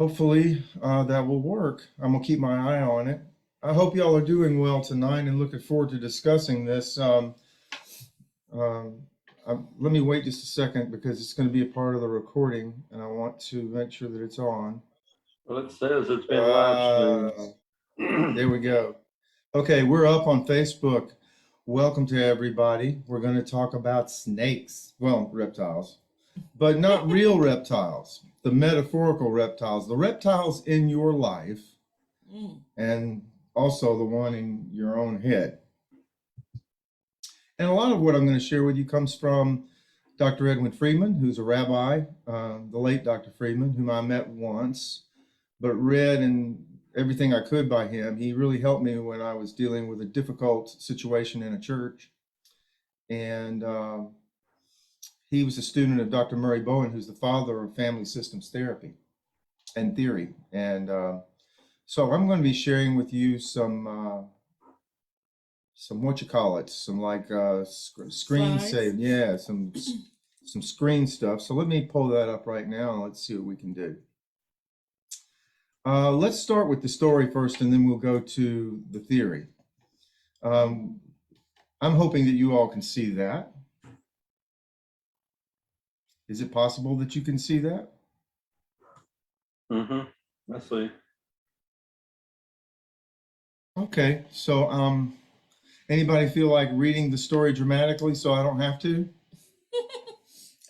hopefully that will work. I'm gonna keep my eye on it. I hope y'all are doing well tonight and looking forward to discussing this. Um, Let me wait just a second because it's going to be a part of the recording and I want to make sure that it's on. Well, it says it's been live streamed. There we go. Okay, we're up on Facebook. Welcome to everybody. We're going to talk about snakes. Well, reptiles, but not real reptiles, the metaphorical reptiles, the reptiles in your life, and also the one in your own head. And a lot of what I'm going to share with you comes from Dr. Edwin Friedman, who's a rabbi, the late Dr. Friedman, whom I met once, but read and everything I could by him. He really helped me when I was dealing with a difficult situation in a church. And he was a student of Dr. Murray Bowen, who's the father of family systems therapy and theory. And so I'm going to be sharing with you some some like screen save, yeah, some screen stuff. So let me pull that up right now and let's see what we can do. Let's start with the story first, and then we'll go to the theory. I'm hoping that you all can see that. Is it possible that you can see that? Let's see. Okay, so anybody feel like reading the story dramatically so I don't have to?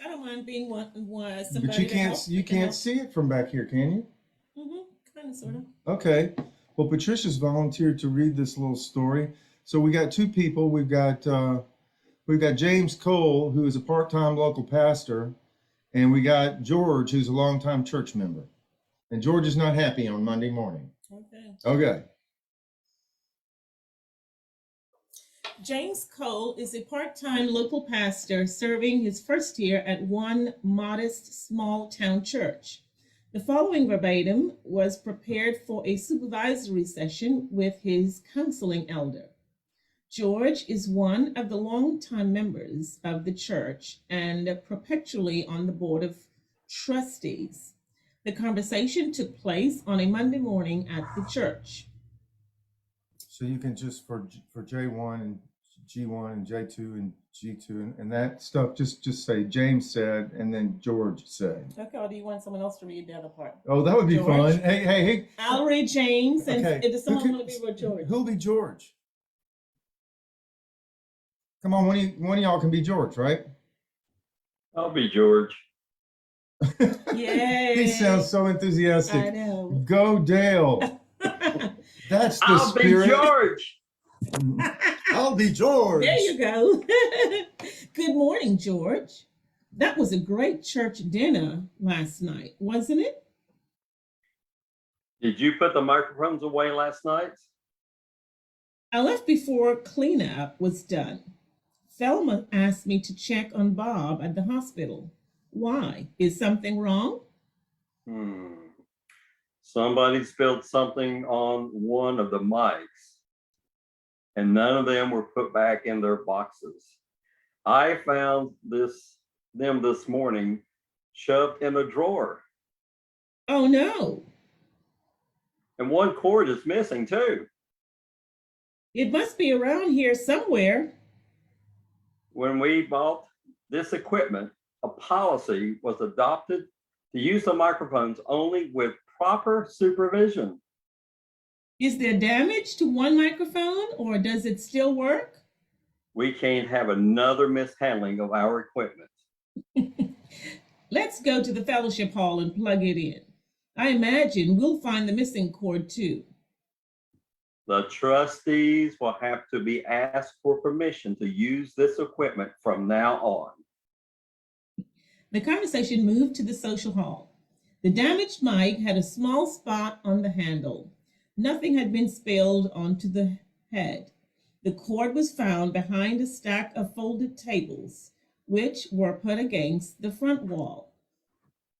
I don't mind being somebody. But you can't see it from back here, can you? Kind of, sort of. Okay. Well, Patricia's volunteered to read this little story. So we got two people. We've got James Cole, who is a part-time local pastor, and we got George, who's a longtime church member. And George is not happy on Monday morning. Okay. James Cole is a part-time local pastor serving his first year at one modest small town church. The following verbatim was prepared for a supervisory session with his counseling elder. George is one of the longtime members of the church and perpetually on the board of trustees. The conversation took place on a Monday morning at the church. So you can just, for J1 and G1 and J2 and G2 and that stuff, just say James said and then George said. Okay, or do you want someone else to read the other part? Oh, that would be George? fun. Hey. I'll read James, and okay. does someone want to be with George? Who'll be George? Come on, one of y'all can be George, right? I'll be George. Yay. He sounds so enthusiastic. I know. Go Dale. That's the I'll spirit. Be George. I'll be George. There you go. Good morning, George. That was a great church dinner last night, wasn't it? Did you put the microphones away last night? I left before cleanup was done. Thelma asked me to check on Bob at the hospital. Why? Is something wrong? Somebody spilled something on one of the mics, and none of them were put back in their boxes. I found them this morning shoved in a drawer. Oh no. And one cord is missing too. It must be around here somewhere. When we bought this equipment, a policy was adopted to use the microphones only with proper supervision. Is there damage to one microphone, or does it still work? We can't have another mishandling of our equipment. Let's go to the fellowship hall and plug it in. I imagine we'll find the missing cord too. The trustees will have to be asked for permission to use this equipment from now on. The conversation moved to the social hall. The damaged mic had a small spot on the handle. Nothing had been spilled onto the head. The cord was found behind a stack of folded tables, which were put against the front wall.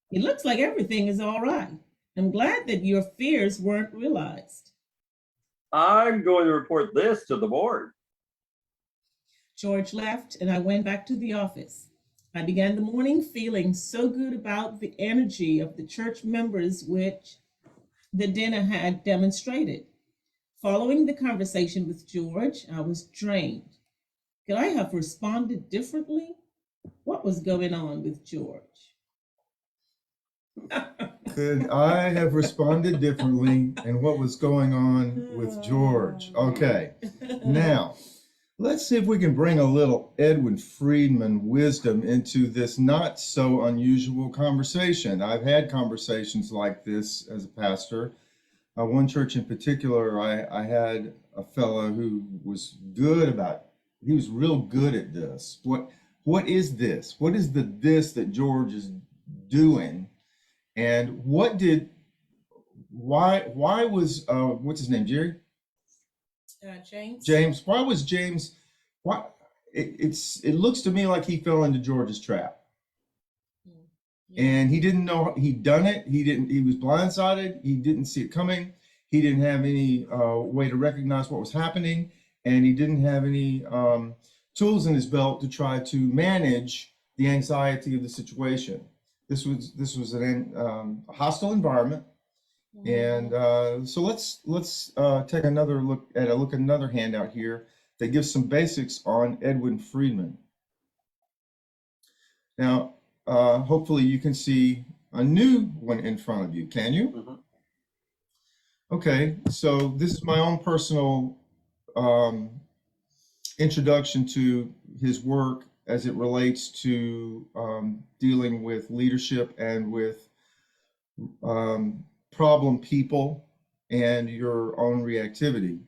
It looks like everything is all right. I'm glad that your fears weren't realized. I'm going to report this to the board. George left, and I went back to the office. I began the morning feeling so good about the energy of the church members, which the dinner had demonstrated. Following the conversation with George, I was drained. Could I have responded differently? What was going on with George? Could I have responded differently, and what was going on with George? Okay, now let's see if we can bring a little Edwin Friedman wisdom into this not so unusual conversation. I've had conversations like this as a pastor. One church in particular, I had a fellow who was good about, he was real good at this. What is this? What is the this that George is doing? And why was, what's his name, Jerry? James? James, why was James, why, it looks to me like he fell into George's trap. Yeah. And he didn't know he'd done it. He was blindsided. He didn't see it coming. He didn't have any way to recognize what was happening. And he didn't have any tools in his belt to try to manage the anxiety of the situation. This was a hostile environment. And so let's take another look at another handout here that gives some basics on Edwin Friedman. Now, hopefully you can see a new one in front of you. Can you? Mhm. Okay, so this is my own personal introduction to his work as it relates to dealing with leadership and with problem people and your own reactivity.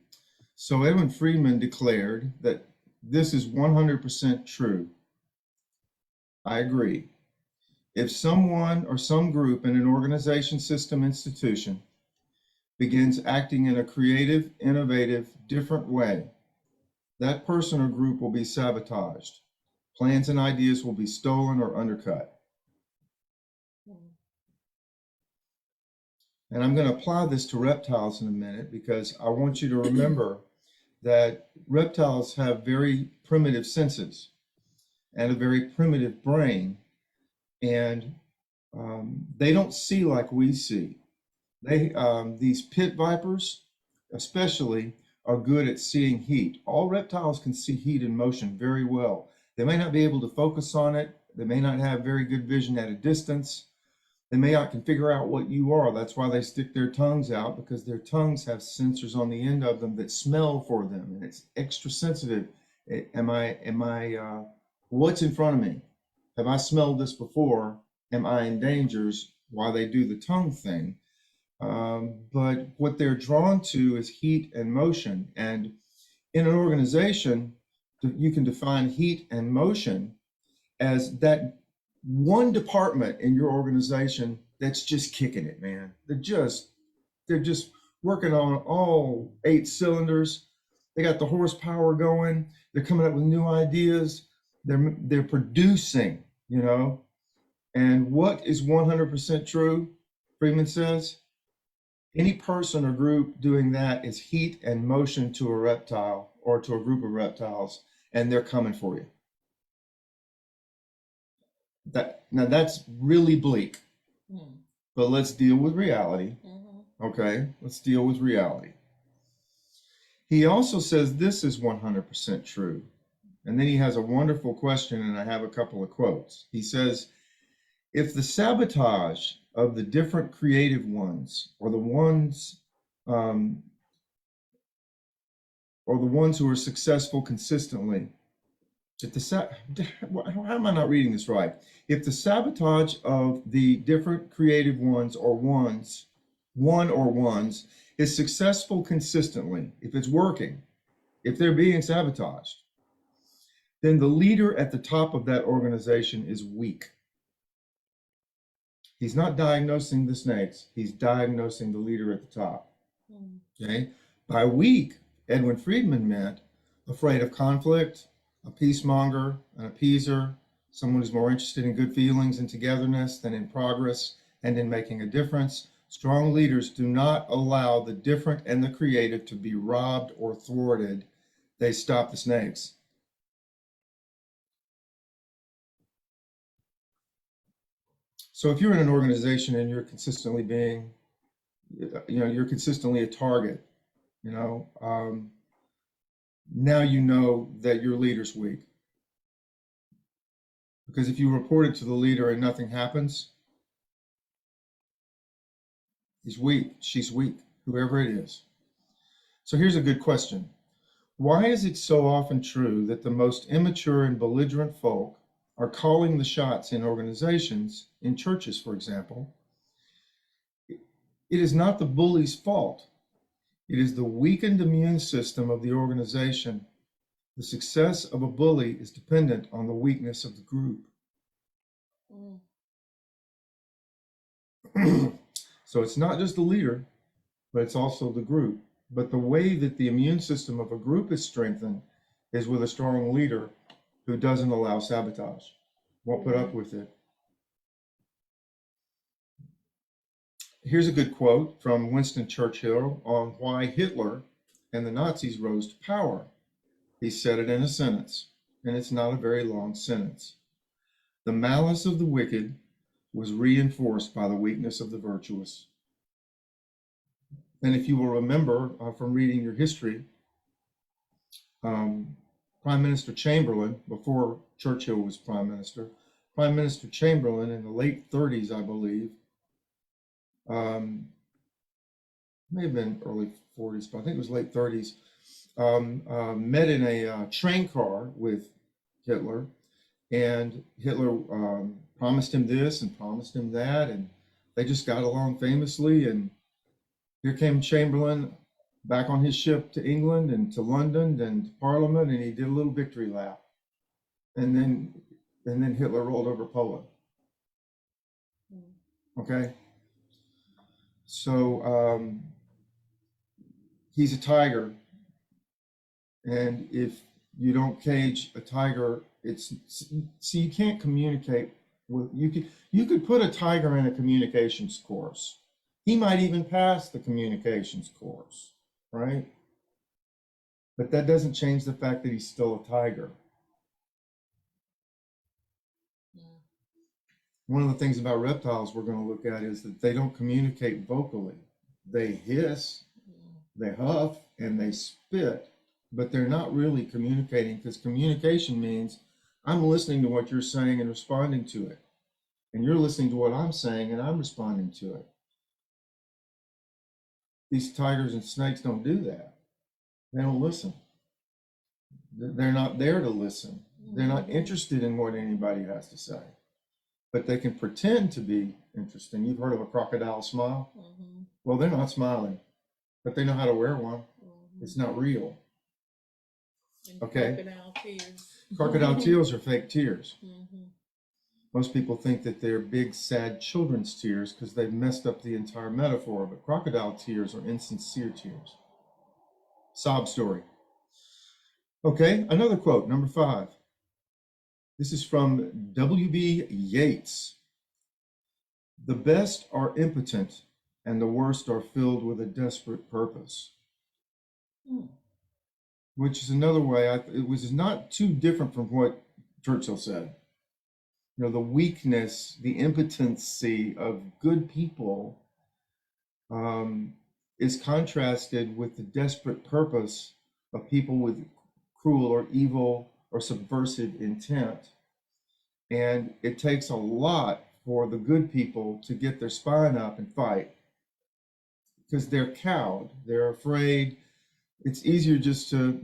So Edwin Friedman declared that this is 100% true. I agree. If someone or some group in an organization, system, institution begins acting in a creative, innovative, different way, that person or group will be sabotaged. Plans and ideas will be stolen or undercut. And I'm going to apply this to reptiles in a minute because I want you to remember that reptiles have very primitive senses and a very primitive brain, and they don't see like we see. These pit vipers, especially, are good at seeing heat. All reptiles can see heat in motion very well. They may not be able to focus on it. They may not have very good vision at a distance. They may not can figure out what you are. That's why they stick their tongues out, because their tongues have sensors on the end of them that smell for them, and it's extra sensitive. What's in front of me? Have I smelled this before? Am I in dangers? While they do the tongue thing. But what they're drawn to is heat and motion. And in an organization, you can define heat and motion as that one department in your organization that's just kicking it, man. They're just working on all 8 cylinders. They got the horsepower going. They're coming up with new ideas. They're producing, you know. And what is 100% true? Friedman says, any person or group doing that is heat and motion to a reptile or to a group of reptiles, and they're coming for you. Now that's really bleak, but let's deal with reality. Okay, let's deal with reality. He also says this is 100% true. And then he has a wonderful question, and I have a couple of quotes. He says, if the sabotage of the different creative ones, or the ones who are successful consistently, how am I not reading this right? If the sabotage of the different creative ones or ones is successful consistently, if it's working, if they're being sabotaged, then the leader at the top of that organization is weak. He's not diagnosing the snakes, he's diagnosing the leader at the top. Okay? By weak, Edwin Friedman meant afraid of conflict, a peacemonger, an appeaser, someone who's more interested in good feelings and togetherness than in progress and in making a difference. Strong leaders do not allow the different and the creative to be robbed or thwarted. They stop the snakes. So if you're in an organization and you're consistently being you're consistently a target, now you know that your leader's weak. Because if you report it to the leader and nothing happens, he's weak, she's weak, whoever it is. So here's a good question. Why is it so often true that the most immature and belligerent folk are calling the shots in organizations, in churches, for example? It is not the bully's fault. It is the weakened immune system of the organization. The success of a bully is dependent on the weakness of the group. So it's not just the leader, but it's also the group. But the way that the immune system of a group is strengthened is with a strong leader who doesn't allow sabotage, won't put up with it. Here's a good quote from Winston Churchill on why Hitler and the Nazis rose to power. He said it in a sentence, and it's not a very long sentence. The malice of the wicked was reinforced by the weakness of the virtuous. And if you will remember from reading your history, Prime Minister Chamberlain, before Churchill was Prime Minister Chamberlain in the late 30s, I believe, may have been early 40s, but I think it was late 30s, met in a train car with Hitler, and Hitler promised him this and promised him that, and they just got along famously. And here came Chamberlain back on his ship to England and to London and to Parliament, and he did a little victory lap, and then Hitler rolled over Poland. Okay, so he's a tiger, and if you don't cage a tiger, you can't communicate with you could put a tiger in a communications course. He might even pass the communications course, right? But that doesn't change the fact that he's still a tiger. One of the things about reptiles we're going to look at is that they don't communicate vocally. They hiss, they huff, and they spit, but they're not really communicating, because communication means I'm listening to what you're saying and responding to it. And you're listening to what I'm saying and I'm responding to it. These tigers and snakes don't do that. They don't listen. They're not there to listen. They're not interested in what anybody has to say. But they can pretend to be interesting. You've heard of a crocodile smile? Well, they're not smiling, but they know how to wear one. It's not real. Okay. Crocodile tears. Crocodile tears are fake tears. Most people think that they're big, sad children's tears because they've messed up the entire metaphor, but crocodile tears are insincere tears. Sob story. Okay, another quote, number 5. This is from W.B. Yeats. The best are impotent, and the worst are filled with a desperate purpose. Which is another way, it was not too different from what Churchill said. The weakness, the impotency of good people is contrasted with the desperate purpose of people with cruel or evil or subversive intent. And it takes a lot for the good people to get their spine up and fight, because they're cowed, they're afraid. It's easier just to,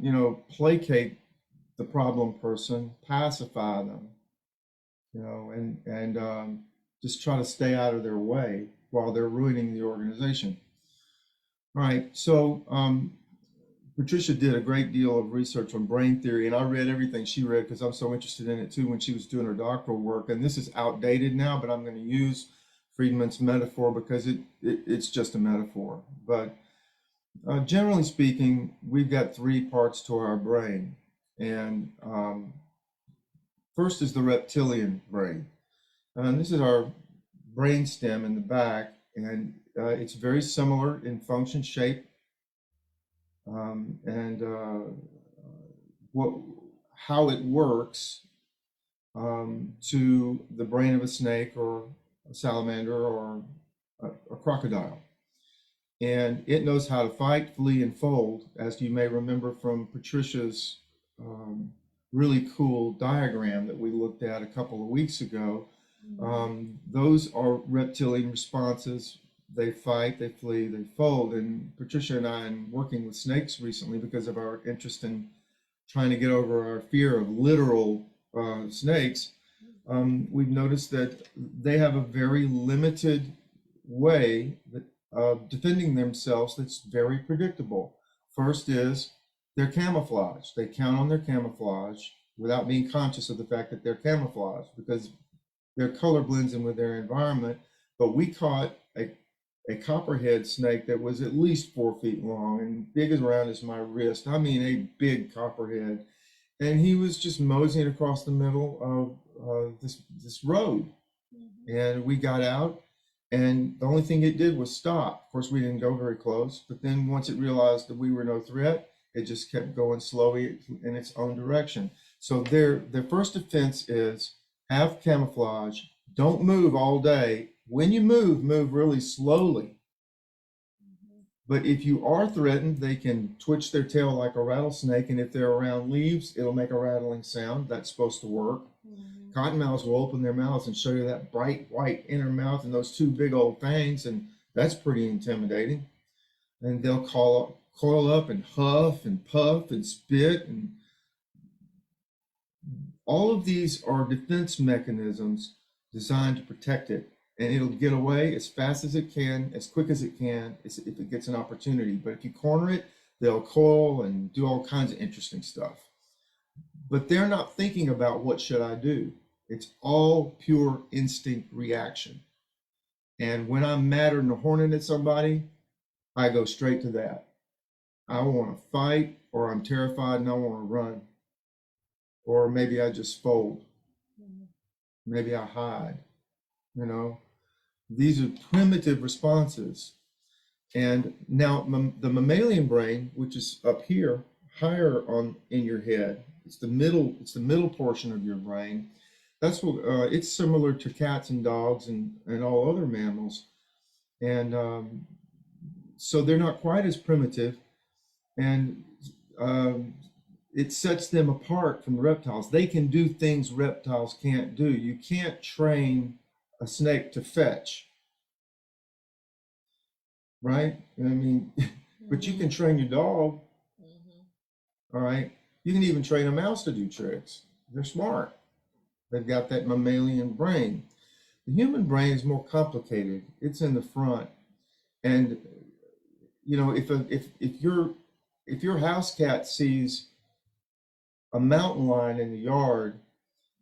placate the problem person, pacify them, and just try to stay out of their way while they're ruining the organization. All right, so Patricia did a great deal of research on brain theory, and I read everything she read because I'm so interested in it too when she was doing her doctoral work. And this is outdated now, but I'm going to use Friedman's metaphor because it's just a metaphor. But generally speaking, we've got 3 parts to our brain. And first is the reptilian brain. And this is our brain stem in the back, and it's very similar in function, shape, and how it works to the brain of a snake or a salamander or a crocodile. and it knows how to fight, flee, and fold, as you may remember from Patricia's really cool diagram that we looked at a couple of weeks ago. Those are reptilian responses. They fight, they flee, they fold. And Patricia and I, in working with snakes recently, because of our interest in trying to get over our fear of literal snakes, we've noticed that they have a very limited way of defending themselves that's very predictable. First is their camouflage. They count on their camouflage without being conscious of the fact that they're camouflaged, because their color blends in with their environment. But we caught a copperhead snake that was at least 4 feet long and big as around as my wrist. I mean, a big copperhead. And he was just moseying across the middle of this road. And we got out, and the only thing it did was stop. Of course, we didn't go very close, but then once it realized that we were no threat, it just kept going slowly in its own direction. So their first defense is have camouflage, don't move all day. When you move really slowly. But if you are threatened, they can twitch their tail like a rattlesnake, and if they're around leaves, it'll make a rattling sound. That's supposed to work. Cottonmouths will open their mouths and show you that bright white inner mouth and those 2 big old fangs, and that's pretty intimidating. And they'll coil up and huff and puff and spit, and all of these are defense mechanisms designed to protect it. And it'll get away as fast as it can, as quick as it can, if it gets an opportunity. But if you corner it, they'll coil and do all kinds of interesting stuff. But they're not thinking about what should I do. It's all pure instinct reaction. And when I'm mad or horned at somebody, I go straight to that. I want to fight, or I'm terrified and I want to run. Or maybe I just fold. Maybe I hide, you know. These are primitive responses. And now the mammalian brain, which is up here, higher in your head, it's the middle portion of your brain. That's what it's similar to cats and dogs and all other mammals. And so they're not quite as primitive. And it sets them apart from reptiles. They can do things reptiles can't do. You can't train a snake to fetch, right? I mean, but you can train your dog. All right. You can even train a mouse to do tricks. They're smart. They've got that mammalian brain. The human brain is more complicated. It's in the front. And you know, if your house cat sees a mountain lion in the yard,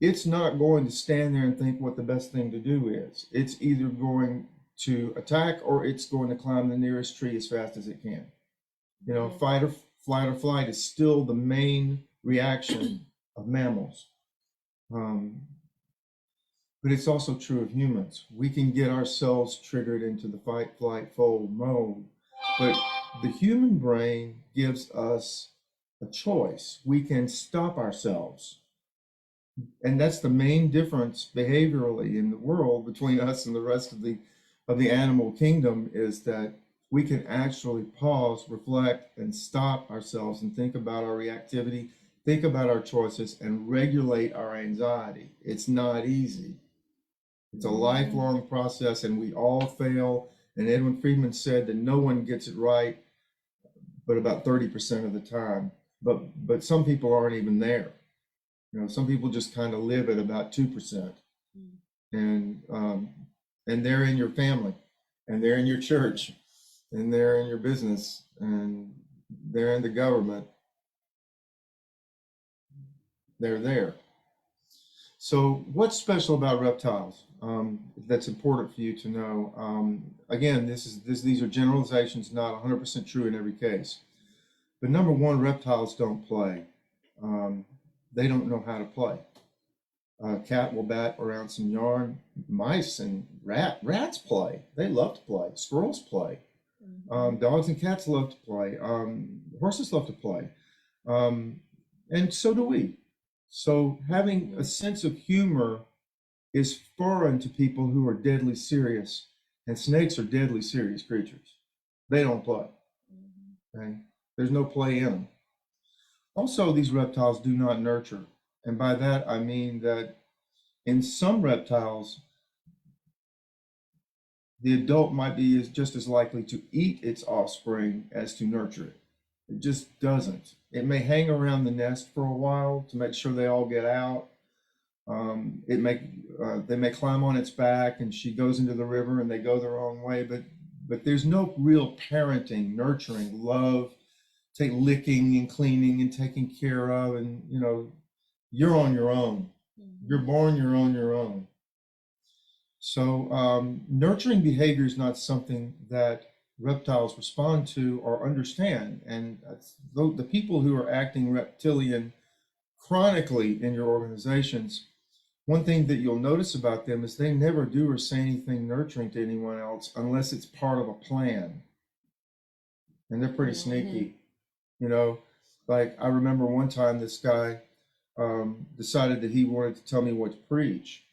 it's not going to stand there and think what the best thing to do is. It's either going to attack, or it's going to climb the nearest tree as fast as it can. You know, flight or flight is still the main reaction of mammals. But it's also true of humans. We can get ourselves triggered into the fight, flight, fold mode. But the human brain gives us a choice. We can stop ourselves. And that's the main difference behaviorally in the world between us and the rest of the animal kingdom, is that we can actually pause, reflect, and stop ourselves and think about our reactivity, think about our choices, and regulate our anxiety. It's not easy. It's a lifelong process, and we all fail. And Edwin Friedman said that no one gets it right, but about 30% of the time. But some people aren't even there. You know, some people just kind of live at about 2%, and they're in your family, and they're in your church, and they're in your business, and they're in the government. They're there. So what's special about reptiles? That's important for you to know. Again, these are generalizations, not 100% true in every case. But number one, reptiles don't play. They don't know how to play. A cat will bat around some yarn. Mice and rats play. They love to play. Squirrels play. Dogs and cats love to play. Horses love to play. And so do we. So having a sense of humor is foreign to people who are deadly serious. And snakes are deadly serious creatures. They don't play. Okay? There's no play in them. Also, these reptiles do not nurture. And by that, I mean that in some reptiles, the adult might be just as likely to eat its offspring as to nurture it. It just doesn't. It may hang around the nest for a while to make sure they all get out. They may climb on its back, and she goes into the river, and they go the wrong way. But there's no real parenting, nurturing, love, take licking and cleaning and taking care of, and you're on your own. You're born, you're on your own. So nurturing behavior is not something that reptiles respond to or understand. And the people who are acting reptilian chronically in your organizations, one thing that you'll notice about them is they never do or say anything nurturing to anyone else unless it's part of a plan. And they're pretty sneaky. Like I remember one time this guy decided that he wanted to tell me what to preach.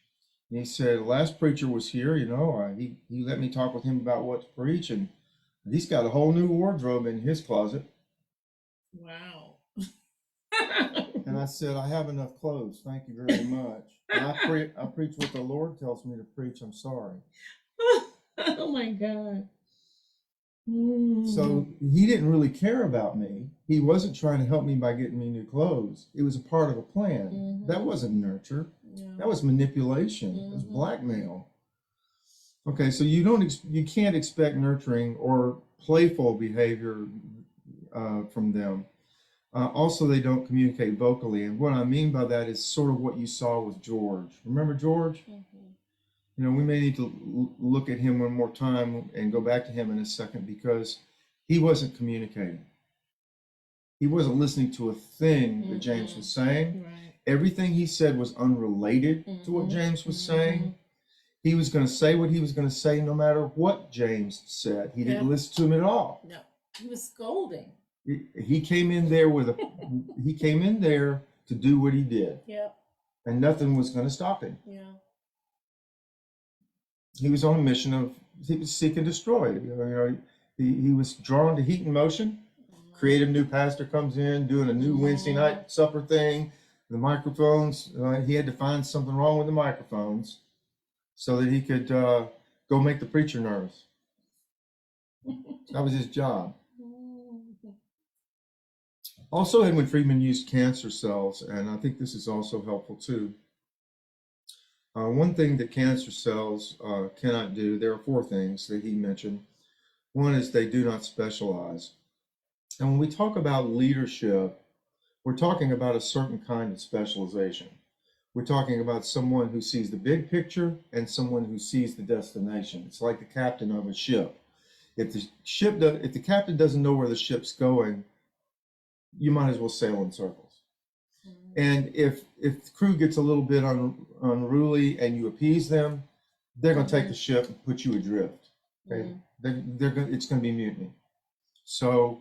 And he said, the last preacher was here, he let me talk with him about what to preach, and he's got a whole new wardrobe in his closet. Wow. And I said, I have enough clothes, thank you very much. And I preach what the Lord tells me to preach, I'm sorry. Oh my God. So he didn't really care about me. He wasn't trying to help me by getting me new clothes. It was a part of a plan. That wasn't nurture. That was manipulation. It was blackmail. Okay, so you can't expect nurturing or playful behavior from them. Also, they don't communicate vocally, and what I mean by that is sort of what you saw with George. Remember George? We may need to look at him one more time and go back to him in a second, because he wasn't communicating. He wasn't listening to a thing that James was saying. Right. Everything he said was unrelated to what James was saying. He was going to say what he was going to say no matter what James said. He didn't listen to him at all. No, he was scolding. He came in there he came in there to do what he did. Yep. And nothing was going to stop him. Yeah. He was on a mission he was seek and destroy. He was drawn to heat and motion. Creative new pastor comes in doing a new Wednesday night supper thing. The microphones, he had to find something wrong with the microphones so that he could go make the preacher nervous. That was his job. Also, Edwin Friedman used cancer cells, and I think this is also helpful too. One thing that cancer cells cannot do, there are 4 things that he mentioned. One is they do not specialize. And when we talk about leadership, we're talking about a certain kind of specialization. We're talking about someone who sees the big picture and someone who sees the destination. It's like the captain of a ship. If the captain doesn't know where the ship's going, you might as well sail in circles. And if the crew gets a little bit unruly and you appease them, they're going to take the ship and put you adrift. Okay? It's going to be mutiny. So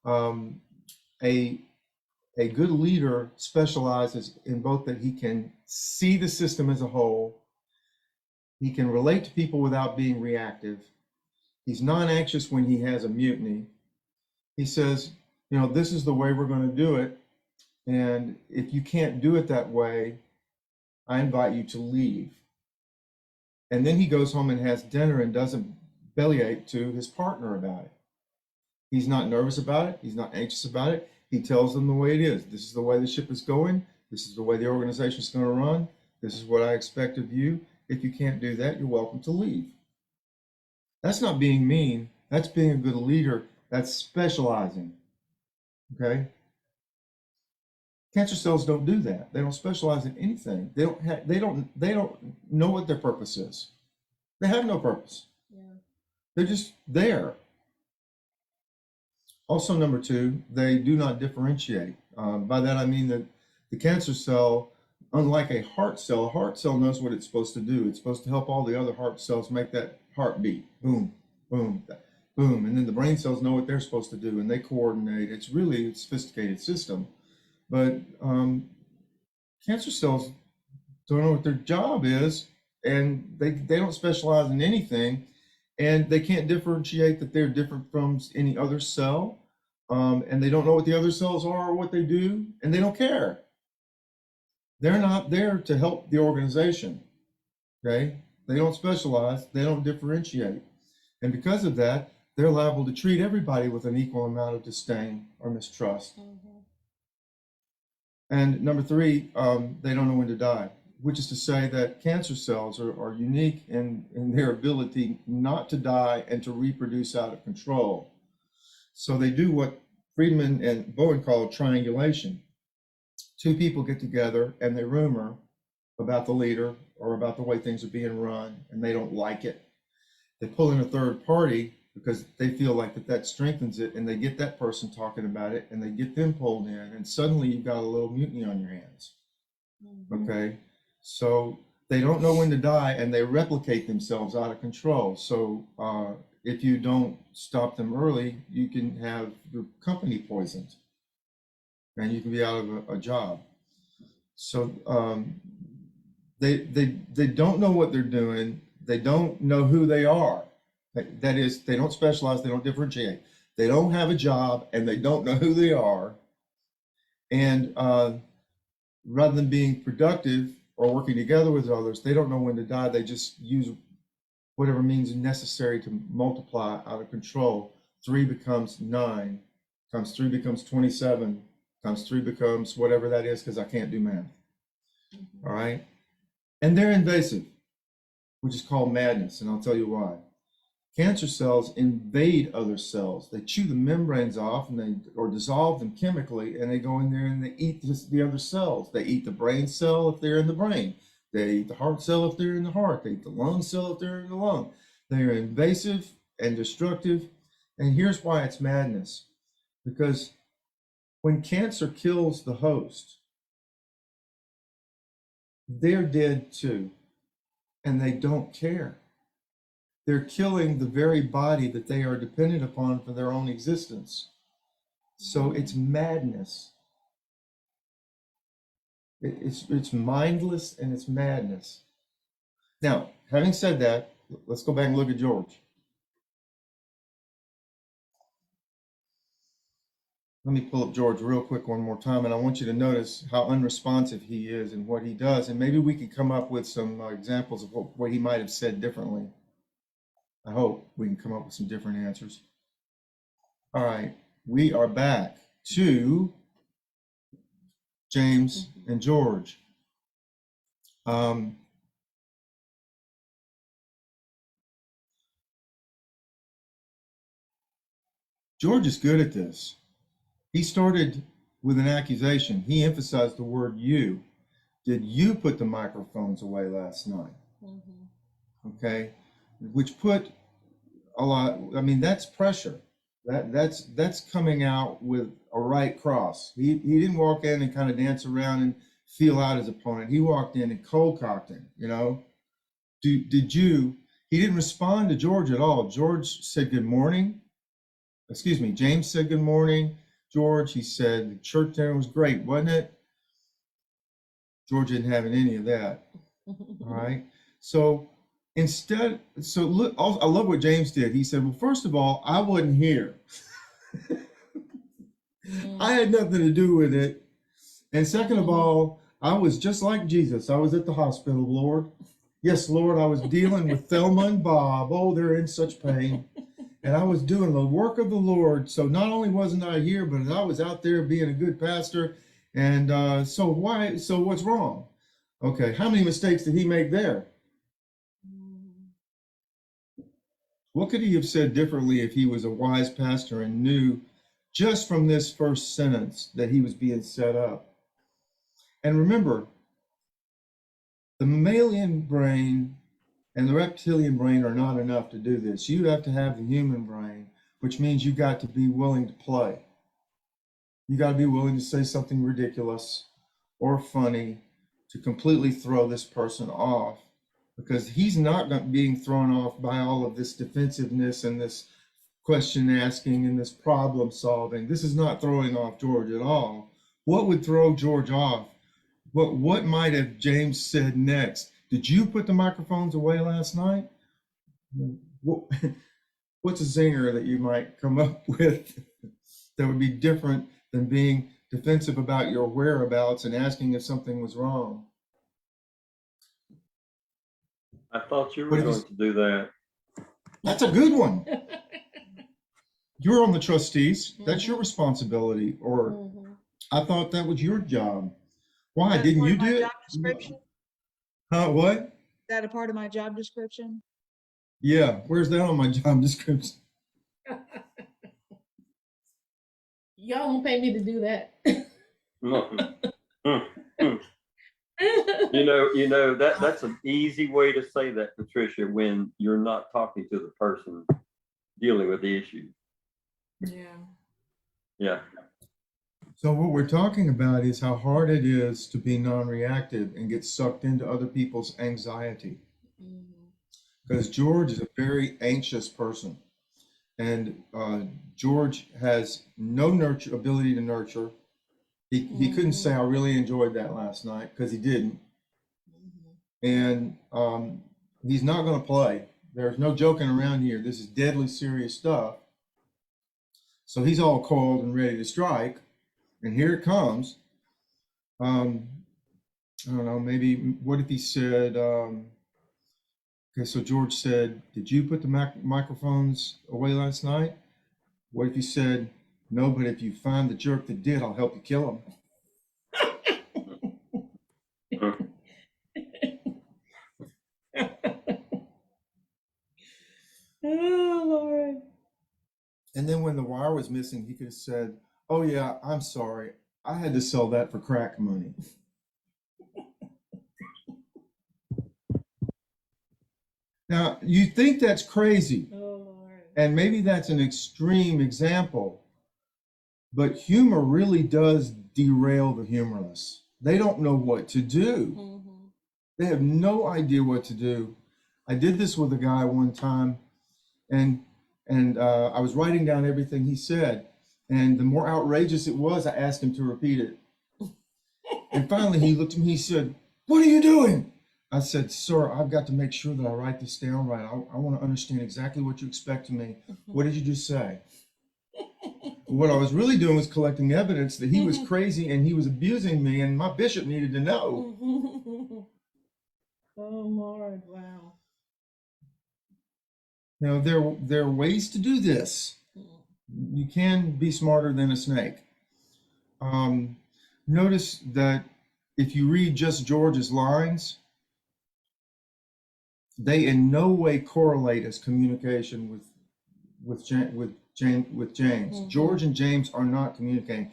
a good leader specializes in both that he can see the system as a whole, he can relate to people without being reactive, he's non-anxious when he has a mutiny. He says, this is the way we're going to do it. And if you can't do it that way, I invite you to leave. And then he goes home and has dinner and doesn't bellyache to his partner about it. He's not nervous about it. He's not anxious about it. He tells them the way it is. This is the way the ship is going. This is the way the organization is going to run. This is what I expect of you. If you can't do that, you're welcome to leave. That's not being mean. That's being a good leader. That's specializing. Okay? Cancer cells don't do that. They don't specialize in anything. They don't know what their purpose is. They have no purpose. Yeah. They're just there. Also, number 2, they do not differentiate. By that I mean that the cancer cell, unlike a heart cell knows what it's supposed to do. It's supposed to help all the other heart cells make that heart beat. Boom, boom, boom. And then the brain cells know what they're supposed to do, and they coordinate. It's really a sophisticated system. But cancer cells don't know what their job is, and they don't specialize in anything. and they can't differentiate that they're different from any other cell, and they don't know what the other cells are or what they do, and they don't care. They're not there to help the organization. Okay, they don't specialize, they don't differentiate, and because of that, they're liable to treat everybody with an equal amount of disdain or mistrust. And number three, they don't know when to die, which is to say that cancer cells are unique in their ability not to die and to reproduce out of control. So they do what Friedman and Bowen call triangulation. Two people get together and they rumor about the leader or about the way things are being run, and they don't like it. They pull in a third party because they feel like that strengthens it, and they get that person talking about it, and they get them pulled in, and suddenly you've got a little mutiny on your hands. Okay, so they don't know when to die, and they replicate themselves out of control. So if you don't stop them early, you can have your company poisoned, and you can be out of a job. So they don't know what they're doing. They don't know who they are. That is, they don't specialize, they don't differentiate. They don't have a job, and they don't know who they are. And rather than being productive or working together with others, they don't know when to die. They just use whatever means necessary to multiply out of control. 3 becomes 9, times 3 becomes 27, times 3 becomes whatever that is, because I can't do math. All right? And they're invasive, which is called madness, and I'll tell you why. Cancer cells invade other cells. They chew the membranes off or dissolve them chemically, and they go in there and they eat the other cells. They eat the brain cell if they're in the brain. They eat the heart cell if they're in the heart. They eat the lung cell if they're in the lung. They are invasive and destructive. And here's why it's madness. Because when cancer kills the host, they're dead too, and they don't care. They're killing the very body that they are dependent upon for their own existence. So it's madness. It's mindless, and it's madness. Now, having said that, let's go back and look at George. Let me pull up George real quick one more time, and I want you to notice how unresponsive he is and what he does, and maybe we can come up with some examples of what he might have said differently. I hope we can come up with some different answers. All right, we are back to James and George. George is good at this. He started with an accusation. He emphasized the word you. Did you put the microphones away last night? Okay, which put a lot, I mean, that's pressure. That's coming out with a right cross. He didn't walk in and kind of dance around and feel out his opponent. He walked in and cold cocked him, you know. He didn't respond to George at all. George said good morning. Excuse me, James said good morning. George, he said the church there was great, wasn't it? George didn't have any of that. All right. So look, I love what James did. He said, well, first of all, I wasn't here. I had nothing to do with it. And second of all, I was just like Jesus. I was at the hospital, Lord. Yes, Lord, I was dealing with Thelma and Bob. Oh, they're in such pain. And I was doing the work of the Lord. So not only wasn't I here, but I was out there being a good pastor. And so what's wrong? Okay, how many mistakes did he make there? What could he have said differently if he was a wise pastor and knew just from this first sentence that he was being set up? And remember, the mammalian brain and the reptilian brain are not enough to do this. You have to have the human brain, which means you got to be willing to play. You got to be willing to say something ridiculous or funny to completely throw this person off, because he's not being thrown off by all of this defensiveness and this question asking and this problem solving. This is not throwing off George at all. What would throw George off? What might have James said next? Did you put the microphones away last night? what's a zinger that you might come up with that would be different than being defensive about your whereabouts and asking if something was wrong? I thought you What were have you going to do that. That's a good one. You're on the trustees. That's your responsibility. Or I thought that was your job. Why That's didn't part you of my do it? job description? What? Is that a part of my job description? Yeah. Where's that on my job description? Y'all don't pay me to do that. That's an easy way to say that, Patricia, when you're not talking to the person dealing with the issue. Yeah. Yeah. So what we're talking about is how hard it is to be non-reactive and get sucked into other people's anxiety. Because George is a very anxious person, and George has no ability to nurture. He couldn't say I really enjoyed that last night, because he didn't. And he's not going to play. There's no joking around here. This is deadly serious stuff. So he's all cold and ready to strike, and here it comes. I don't know, maybe, what if he said, okay, so George said, did you put the microphones away last night? What if you said, no, but if you find the jerk that did, I'll help you kill him? Oh, Lord. And then when the wire was missing, he could have said, oh yeah, I'm sorry. I had to sell that for crack money. Now, you think that's crazy. Oh, Lord. And maybe that's an extreme example, but humor really does derail the humorless. They don't know what to do. They have no idea what to do. I did this with a guy one time, and I was writing down everything he said, and the more outrageous it was, I asked him to repeat it. And finally he looked at me, he said, what are you doing? I said, sir, I've got to make sure that I write this down right. I want to understand exactly what you expect of me. What did you just say? What I was really doing was collecting evidence that he was crazy and he was abusing me, and my bishop needed to know. Oh, Lord, wow. Now, there are ways to do this. You can be smarter than a snake. Notice that if you read just George's lines, they in no way correlate as communication with James. George and James are not communicating.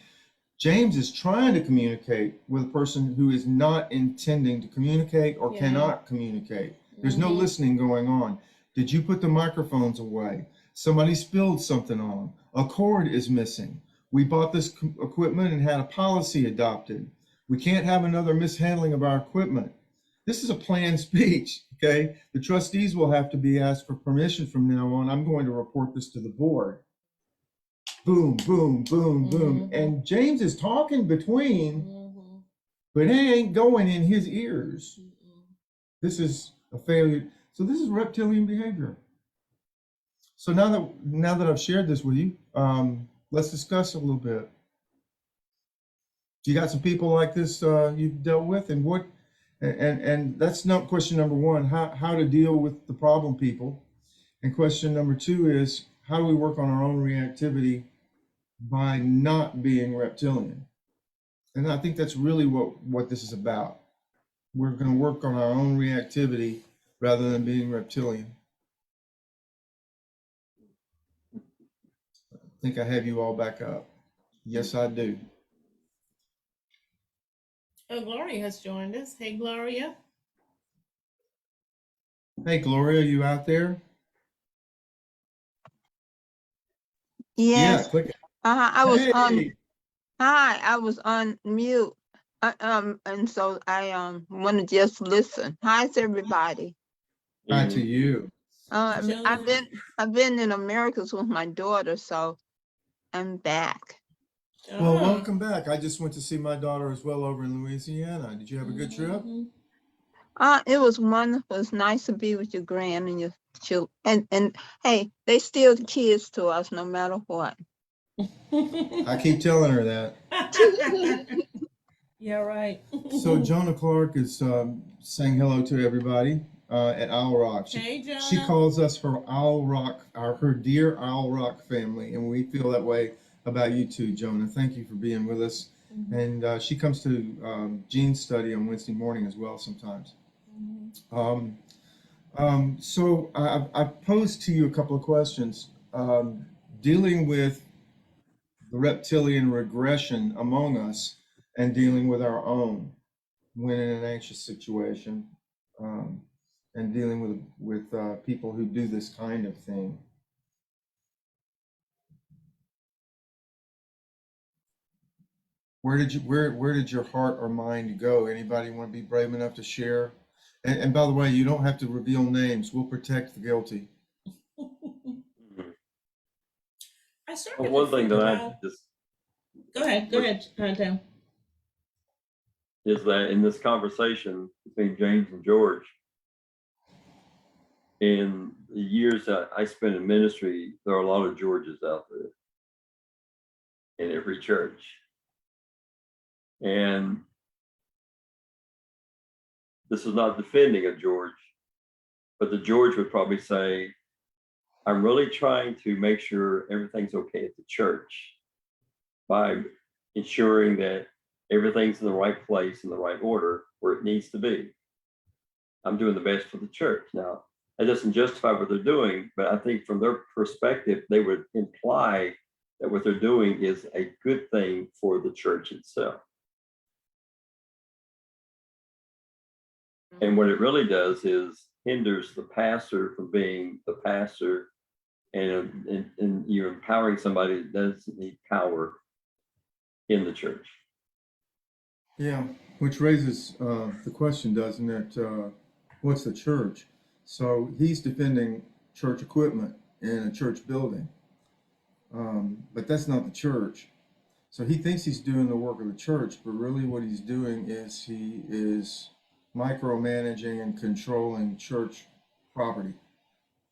James is trying to communicate with a person who is not intending to communicate or cannot communicate. There's no listening going on. Did you put the microphones away? Somebody spilled something on them. A cord is missing. We bought this equipment and had a policy adopted. We can't have another mishandling of our equipment. This is a planned speech, okay? The trustees will have to be asked for permission from now on. I'm going to report this to the board. Boom, boom, boom, boom. And James is talking between, but it ain't going in his ears. This is a failure. So this is reptilian behavior. So now that I've shared this with you, let's discuss a little bit. You got some people like this you've dealt with, and what? And that's not question number one, how to deal with the problem people. And question number two is, how do we work on our own reactivity by not being reptilian? And I think that's really what this is about. We're going to work on our own reactivity rather than being reptilian. I think I have you all back up. Yes, I do. Gloria has joined us. Hey, Gloria. Hey, Gloria, you out there? Yes. Yeah, click it. I was on. Hey. Hi, I was on mute. And so I want to just listen. Hi, to everybody. Hi to you. I've been in Americas with my daughter, so I'm back. Well, welcome back. I just went to see my daughter as well over in Louisiana. Did you have a good trip? It was wonderful. It's nice to be with your grand and your children. And hey, they still the kids to us no matter what. I keep telling her that. Yeah, right. So Jonah Clark is saying hello to everybody at Owl Rock. Hey, She Jonah. calls us her Owl Rock, her dear Owl Rock family, and we feel that way about you too, Jonah. Thank you for being with us. And she comes to Gene's study on Wednesday morning as well sometimes. So I've posed to you a couple of questions dealing with the reptilian regression among us and dealing with our own when in an anxious situation, and dealing with people who do this kind of thing. Where did your heart or mind go? Anybody want to be brave enough to share? And by the way, you don't have to reveal names. We'll protect the guilty. I started Well, to one thing think that I about. just Go ahead, Tom. is that in this conversation between James and George, in the years that I spent in ministry, there are a lot of Georges out there in every church. And this is not defending a George, but the George would probably say, I'm really trying to make sure everything's okay at the church by ensuring that everything's in the right place, in the right order, where it needs to be. I'm doing the best for the church. Now, that doesn't justify what they're doing, but I think from their perspective, they would imply that what they're doing is a good thing for the church itself. And what it really does is hinders the pastor from being the pastor, and you're empowering somebody that doesn't need power in the church. Yeah, which raises the question, doesn't it? What's the church? So he's defending church equipment in a church building, but that's not the church. So he thinks he's doing the work of the church, but really what he's doing is he is micromanaging and controlling church property,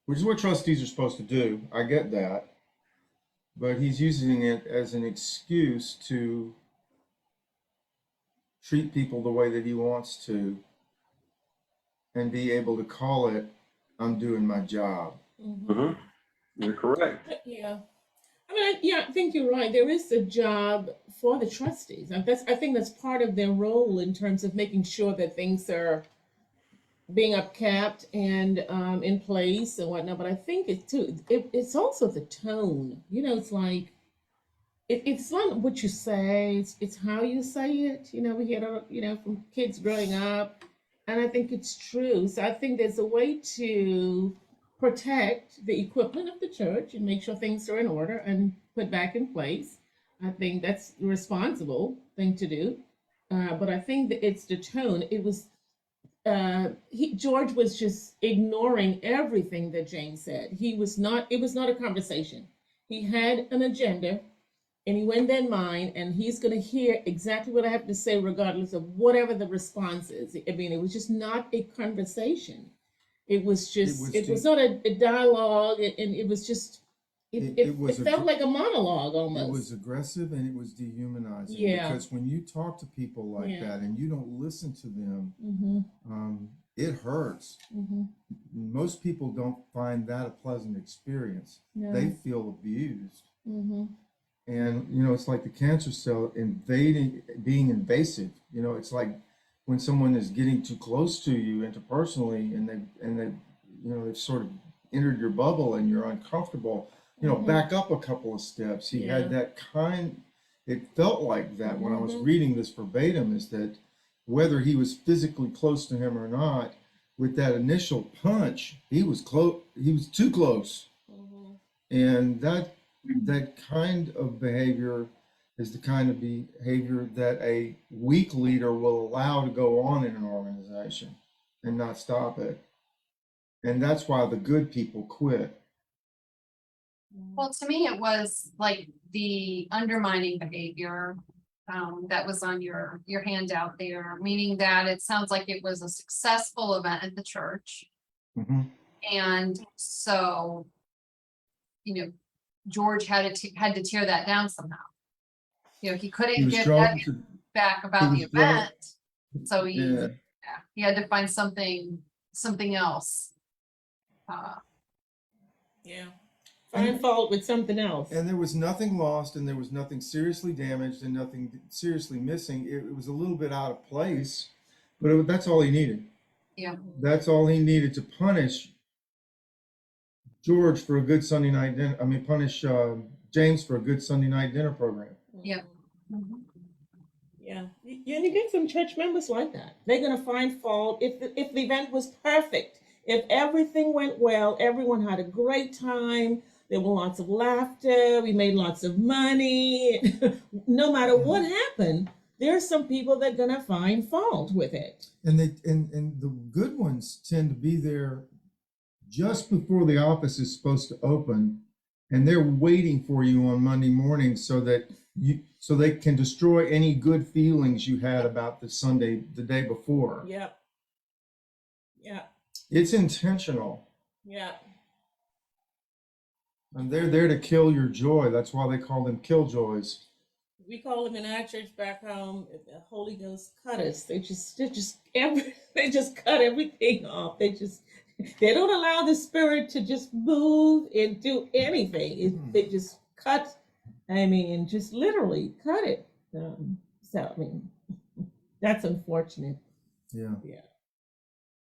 which is what trustees are supposed to do. I get that. But he's using it as an excuse to treat people the way that he wants to and be able to call it, I'm doing my job. You're correct. Yeah. I mean, I think you're right. There is a job for the trustees. And I think that's part of their role in terms of making sure that things are being upkept and in place and whatnot. But I think it's also the tone. It's like it's not what you say; it's how you say it. We hear it, from kids growing up, and I think it's true. So I think there's a way to protect the equipment of the church and make sure things are in order and put back in place. I think that's the responsible thing to do. But I think that it's the tone. George was just ignoring everything that James said. It was not a conversation. He had an agenda and he went in mind, and he's going to hear exactly what I have to say, regardless of whatever the response is. I mean, it was just not a conversation. It was not a dialogue, and it was just, it felt like a monologue almost. It was aggressive and it was dehumanizing. Yeah. Because when you talk to people like that and you don't listen to them, it hurts. Most people don't find that a pleasant experience. No. They feel abused. And, it's like the cancer cell being invasive. It's like when someone is getting too close to you interpersonally they've sort of entered your bubble and you're uncomfortable, back up a couple of steps. He had that it felt like that when I was reading this verbatim, is that whether he was physically close to him or not, with that initial punch, he was too close. And that kind of behavior is the kind of behavior that a weak leader will allow to go on in an organization and not stop it. And that's why the good people quit. Well, to me, it was like the undermining behavior that was on your handout there, meaning that it sounds like it was a successful event at the church. Mhm. And so, George had to tear that down somehow. He He couldn't was get that drawn to, back about the was drawn- event. So yeah. he had to find something else. Yeah. Find fault with something else. And there was nothing lost, and there was nothing seriously damaged, and nothing seriously missing. It was a little bit out of place, but that's all he needed. Yeah. That's all he needed to punish George for a good Sunday night dinner. Punish James for a good Sunday night dinner program. Yeah. Yeah, you get some church members like that. They're gonna find fault if the event was perfect, if everything went well, everyone had a great time. There were lots of laughter. We made lots of money. No matter what happened, there are some people that are gonna find fault with it. And the good ones tend to be there just before the office is supposed to open, and they're waiting for you on Monday morning so they can destroy any good feelings you had about the day before. Yep. Yeah. It's intentional. Yeah. And they're there to kill your joy. That's why they call them killjoys. We call them in our church back home the Holy Ghost cutters. They just cut everything off. They don't allow the spirit to just move and do anything. They just cut. Just literally cut it. That's unfortunate. Yeah. Yeah.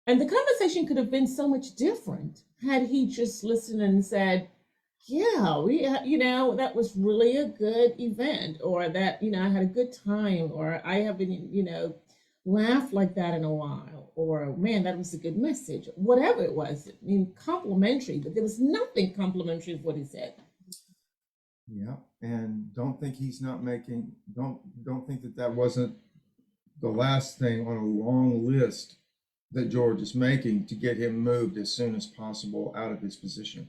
And the conversation could have been so much different had he just listened and said, yeah, that was really a good event, or that, I had a good time, or I haven't, laughed like that in a while, or man, that was a good message, whatever it was. Complimentary, but there was nothing complimentary of what he said. Yeah. And don't think that wasn't the last thing on a long list that George is making to get him moved as soon as possible out of his position.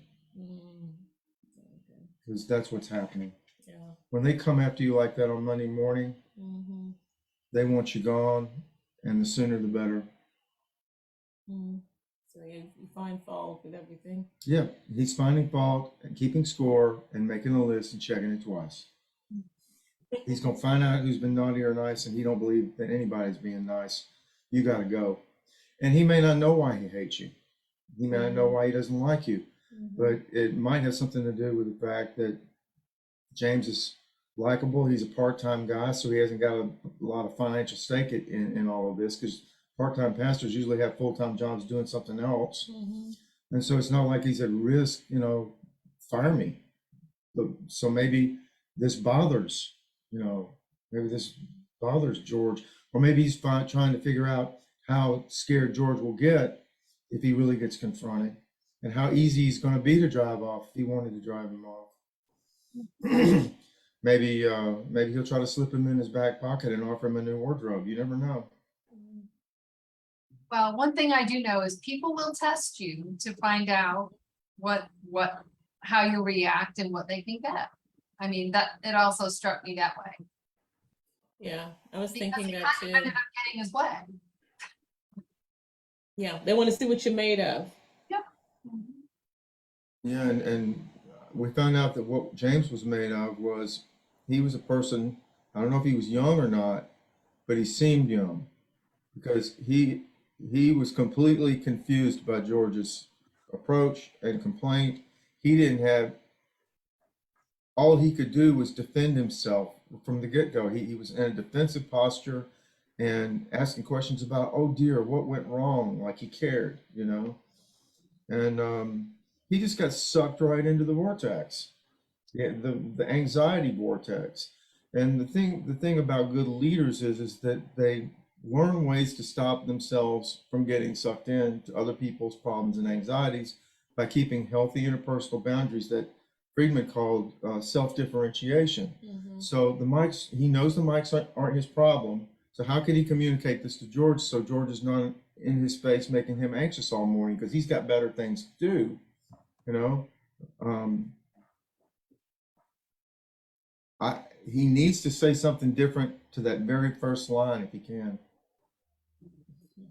Because that's what's happening. Yeah. When they come after you like that on Monday morning, they want you gone, and the sooner the better. So you find fault with everything. Yeah, he's finding fault and keeping score and making a list and checking it twice. He's gonna find out who's been naughty or nice, and he don't believe that anybody's being nice. You gotta go. And he may not know why he hates you. He may not know why he doesn't like you. But it might have something to do with the fact that James is likable. He's a part-time guy, so he hasn't got a lot of financial stake in all of this, because part-time pastors usually have full-time jobs doing something else. And so it's not like he's at risk, fire me. So maybe this bothers, George, or maybe he's trying to figure out how scared George will get if he really gets confronted, and how easy he's going to be to drive off if he wanted to drive him off. Maybe he'll try to slip him in his back pocket and offer him a new wardrobe. You never know. Well, one thing I do know is people will test you to find out how you react and what they think of. That it also struck me that way. Yeah, I was Because thinking he that kind too. of ended up getting his way. Yeah, they want to see what you're made of. Yep. Yeah, and we found out that what James was made of was, he was a person, I don't know if he was young or not, but he seemed young, because he was completely confused by George's approach and complaint. He didn't have, all he could do was defend himself from the get-go. He was in a defensive posture and asking questions about, oh dear, what went wrong? Like he cared, and he just got sucked right into the vortex, the anxiety vortex. And the thing about good leaders is that they learn ways to stop themselves from getting sucked into other people's problems and anxieties by keeping healthy interpersonal boundaries that Friedman called self-differentiation. So he knows the mics aren't his problem. So how could he communicate this to George so George is not in his face making him anxious all morning, because he's got better things to do, he needs to say something different to that very first line if he can.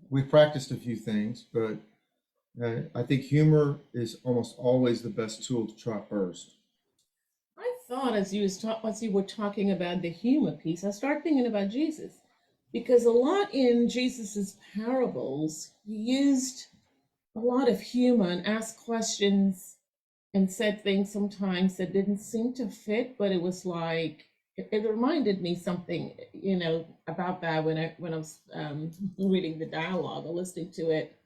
We've practiced a few things, but I think humor is almost always the best tool to try first. I thought as you were talking about the humor piece, I started thinking about Jesus, because a lot in Jesus's parables, he used a lot of humor and asked questions and said things sometimes that didn't seem to fit, but it was like it reminded me something, about that when I was reading the dialogue or listening to it.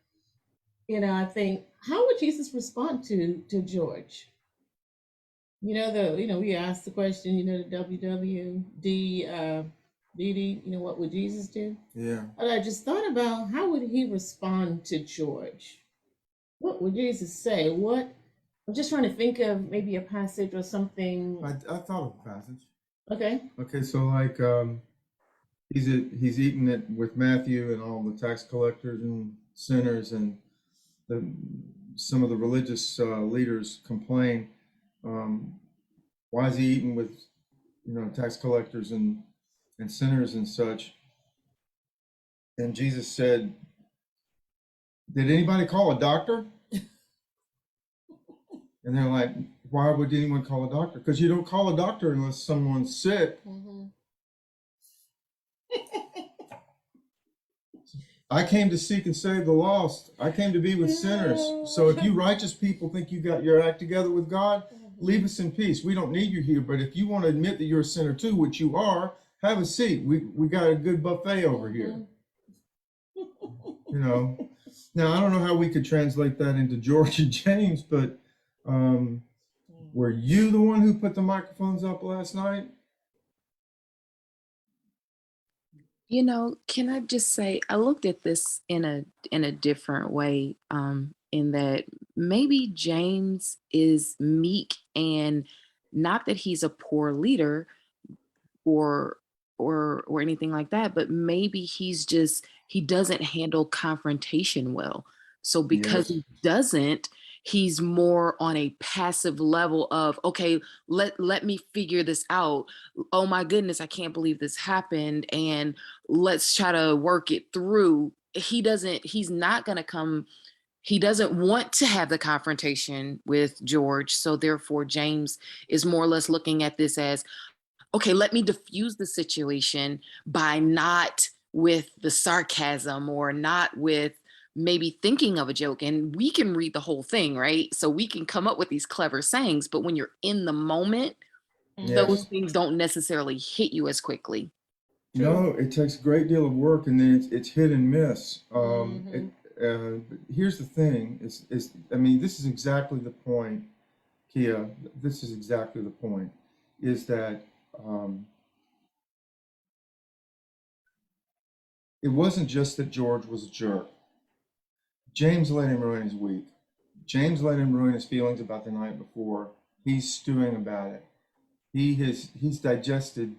I think, how would Jesus respond to George? We asked the question, the WWD, DD, what would Jesus do? Yeah. And I just thought about, how would he respond to George? What would Jesus say? I'm just trying to think of maybe a passage or something. I thought of a passage. Okay. Okay, so like he's eating it with Matthew and all the tax collectors and sinners, and some of the religious leaders complain. Why is he eating with tax collectors and sinners and such? And Jesus said, "Did anybody call a doctor?" And they're like, "Why would anyone call a doctor?" Because you don't call a doctor unless someone's sick. Mm-hmm. I came to seek and save the lost. I came to be with sinners. So if you righteous people think you got your act together with God, leave us in peace. We don't need you here. But if you want to admit that you're a sinner too, which you are, have a seat. We got a good buffet over here. Now I don't know how we could translate that into George and James, but were you the one who put the microphones up last night? Can I just say I looked at this in a different way, in that maybe James is meek, and not that he's a poor leader or or anything like that, but maybe he doesn't handle confrontation well. So because Yes. he doesn't, he's more on a passive level of, okay, let me figure this out. Oh my goodness, I can't believe this happened, and let's try to work it through. He's not going to come. He doesn't want to have the confrontation with George. So therefore James is more or less looking at this as, okay, let me diffuse the situation by not with the sarcasm or not with maybe thinking of a joke. And we can read the whole thing, right? So we can come up with these clever sayings, but when you're in the moment, those Yes. things don't necessarily hit you as quickly. No, it takes a great deal of work, and then it's hit and miss. But here's the thing: I mean, this is exactly the point, Kia. This is exactly the point: is that it wasn't just that George was a jerk. James let him ruin his week. James let him ruin his feelings about the night before. He's stewing about it. He's digested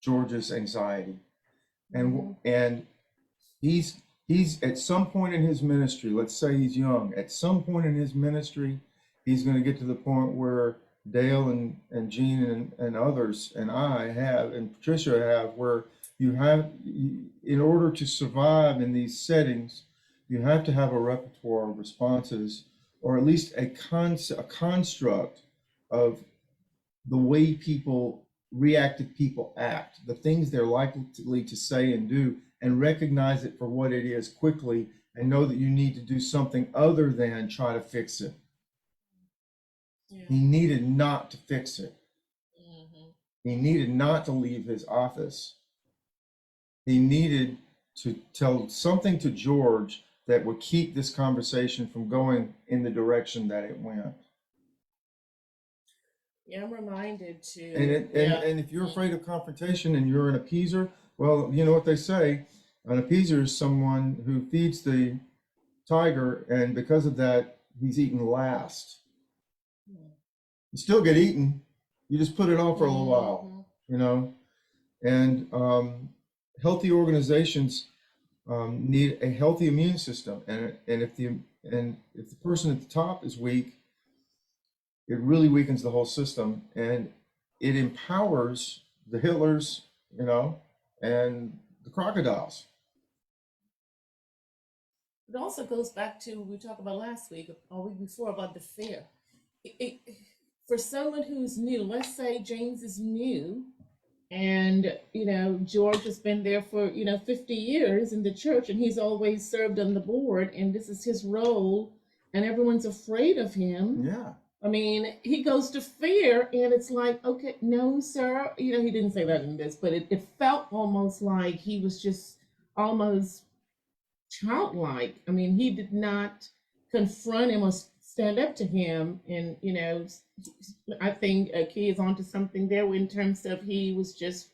George's anxiety, and he's at some point in his ministry, let's say he's young, at some point in his ministry, he's going to get to the point where Dale and Jean and others and I have, and Patricia have, where in order to survive in these settings, you have to have a repertoire of responses, or at least a construct of the way reactive people act, the things they're likely to say and do, and recognize it for what it is quickly, and know that you need to do something other than try to fix it. Yeah. He needed not to fix it. He needed not to leave his office. He needed to tell something to George that would keep this conversation from going in the direction that it went. Yeah, I'm reminded too. And if you're afraid of confrontation and you're an appeaser, well, you know what they say: an appeaser is someone who feeds the tiger, and because of that, he's eaten last. You still get eaten, you just put it off for a little while, And healthy organizations need a healthy immune system, and if the person at the top is weak, it really weakens the whole system. And it empowers the Hitlers, you know, and the crocodiles. It also goes back to what we talked about last week or week before about the fear. For someone who's new, let's say James is new, and George has been there for 50 years in the church, and he's always served on the board, and this is his role, and everyone's afraid of him. Yeah. I mean, he goes to fear, and it's like, okay, no, sir. He didn't say that in this, but it felt almost like he was just almost childlike. I mean, he did not confront him or stand up to him. And, I think Key is onto something there in terms of he was just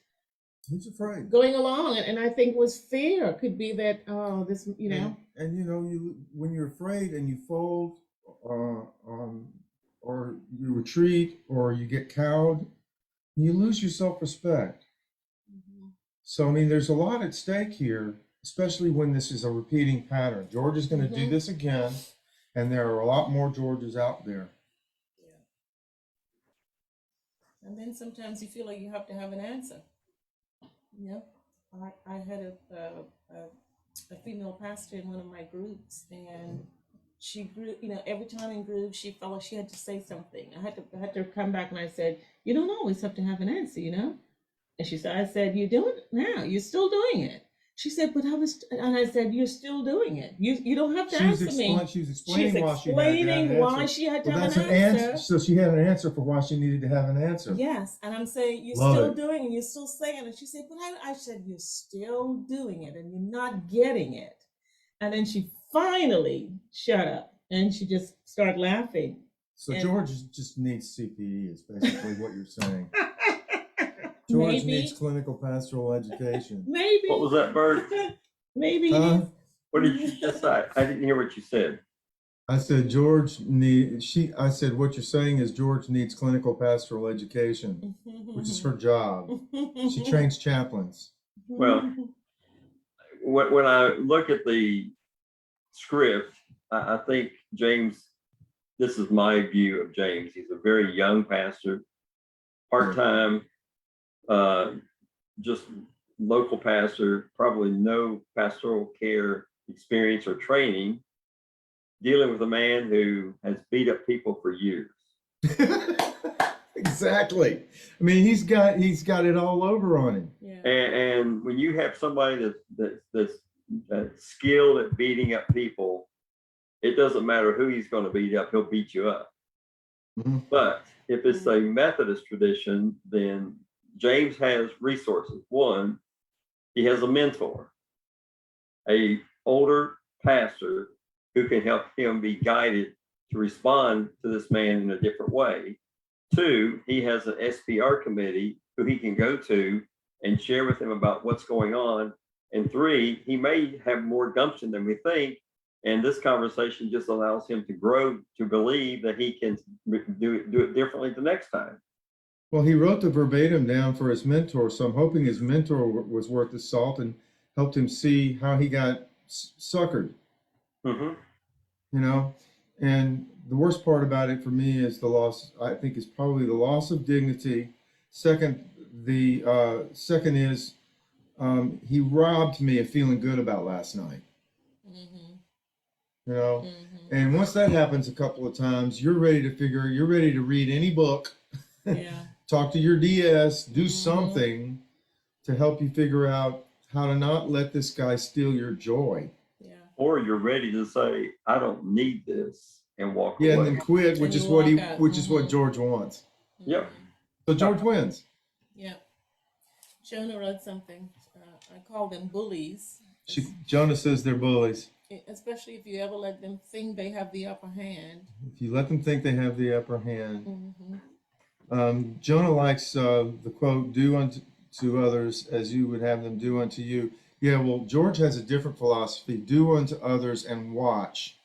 He's afraid. going along. And I think was fear could be that, this, And you when you're afraid and you fold, or you retreat, or you get cowed, you lose your self-respect. So, I mean, there's a lot at stake here, especially when this is a repeating pattern. George is going to do this again, and there are a lot more Georges out there. Yeah. And then sometimes you feel like you have to have an answer. I had a female pastor in one of my groups, and she grew, every time in group, she felt like she had to say something. I had to come back, and I said, you don't always have to have an answer, And I said, you're doing it now. You're still doing it. She said, but and I said, you're still doing it. You don't have to answer me. She was explaining why she had to have an answer. So she had an answer for why she needed to have an answer. Yes, and I'm saying you're Love still it. doing it. You're still saying it. She said, but I said you're still doing it, and you're not getting it. And then she finally shut up, and she just started laughing. So And- George just needs CPE, is basically what you're saying. George Maybe. needs clinical pastoral education. Maybe. What was that, Bert? Maybe. Huh? What did you just say? I didn't hear what you said. I said I said what you're saying is George needs clinical pastoral education, which is her job. She trains chaplains. Well, when I look at the script, I think James, this is my view of James. He's a very young pastor, part-time, just local pastor, probably no pastoral care experience or training, dealing with a man who has beat up people for years. Exactly. I mean, he's got it all over on him. Yeah. And when you have somebody that's skilled at beating up people, it doesn't matter who he's going to beat up, he'll beat you up. Mhm. But if it's a Methodist tradition, then James has resources. One, he has a mentor, a older pastor who can help him be guided to respond to this man in a different way. Two, he has an SPR committee who he can go to and share with him about what's going on. And three, he may have more gumption than we think. And this conversation just allows him to grow to believe that he can do it differently the next time. Well, he wrote the verbatim down for his mentor, so I'm hoping his mentor was worth the salt and helped him see how he got suckered. Mm-hmm. And the worst part about it for me is the loss, I think, is probably the loss of dignity. Second, second is he robbed me of feeling good about last night. And once that happens a couple of times, you're ready to read any book, Yeah. talk to your DS, do something to help you figure out how to not let this guy steal your joy. Yeah. Or you're ready to say, I don't need this, and walk away. And then quit, which And is you what walk out. which is what George wants. Yep. So George wins. Yeah. Jonah wrote something. I call them bullies. Jonah says they're bullies. Especially if you ever let them think they have the upper hand. If you let them think they have the upper hand. Jonah likes the quote, do unto others as you would have them do unto you. Yeah, well, George has a different philosophy. Do unto others and watch.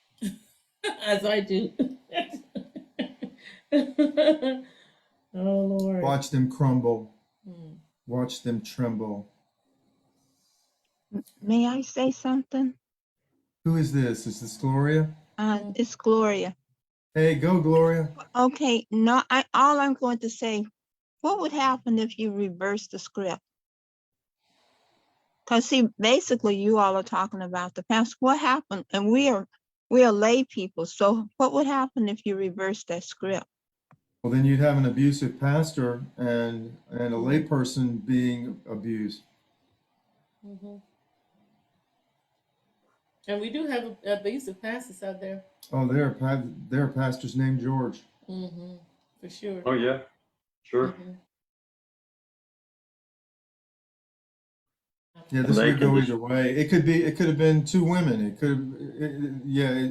As I do. Oh, Lord. Watch them crumble. Watch them tremble. May I say something? Who is this? Is this Gloria? It's Gloria. Hey, go Gloria. Okay, no, all I'm going to say what would happen if you reverse the script? Because see, basically you all are talking about the past. What happened? And we are lay people. So what would happen if you reverse that script? Well, then you'd have an abusive pastor and a layperson being abused. Mhm. And we do have abusive pastors out there. Oh, there are pastors named George. Mm-hmm. For sure. Oh, yeah, sure. Mhm. Yeah, And this they could can go just, either way. It could have been two women.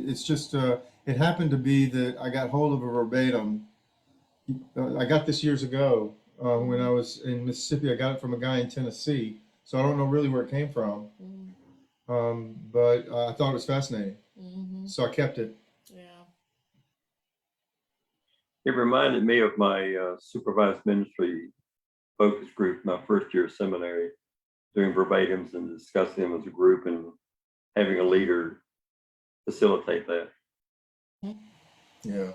It's just, it happened to be that I got hold of a verbatim. I got this years ago, when I was in Mississippi. I got it from a guy in Tennessee. So I don't know really where it came from. But I thought it was fascinating. Mm-hmm. So I kept it. Yeah. it reminded me of my supervised ministry focus group, my first year of seminary, doing verbatims and discussing them as a group and having a leader facilitate that. Yeah.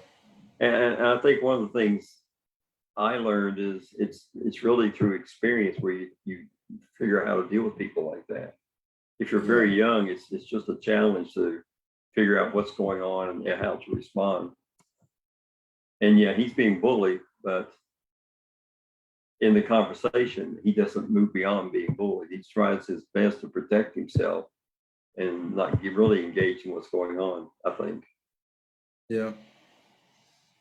And I think one of the things I learned is it's really through experience where you figure out how to deal with people like that. If you're very young, it's just a challenge to figure out what's going on and how to respond. And yeah, he's being bullied, but in the conversation, he doesn't move beyond being bullied. He tries his best to protect himself and not get really engaged in what's going on, I think. Yeah.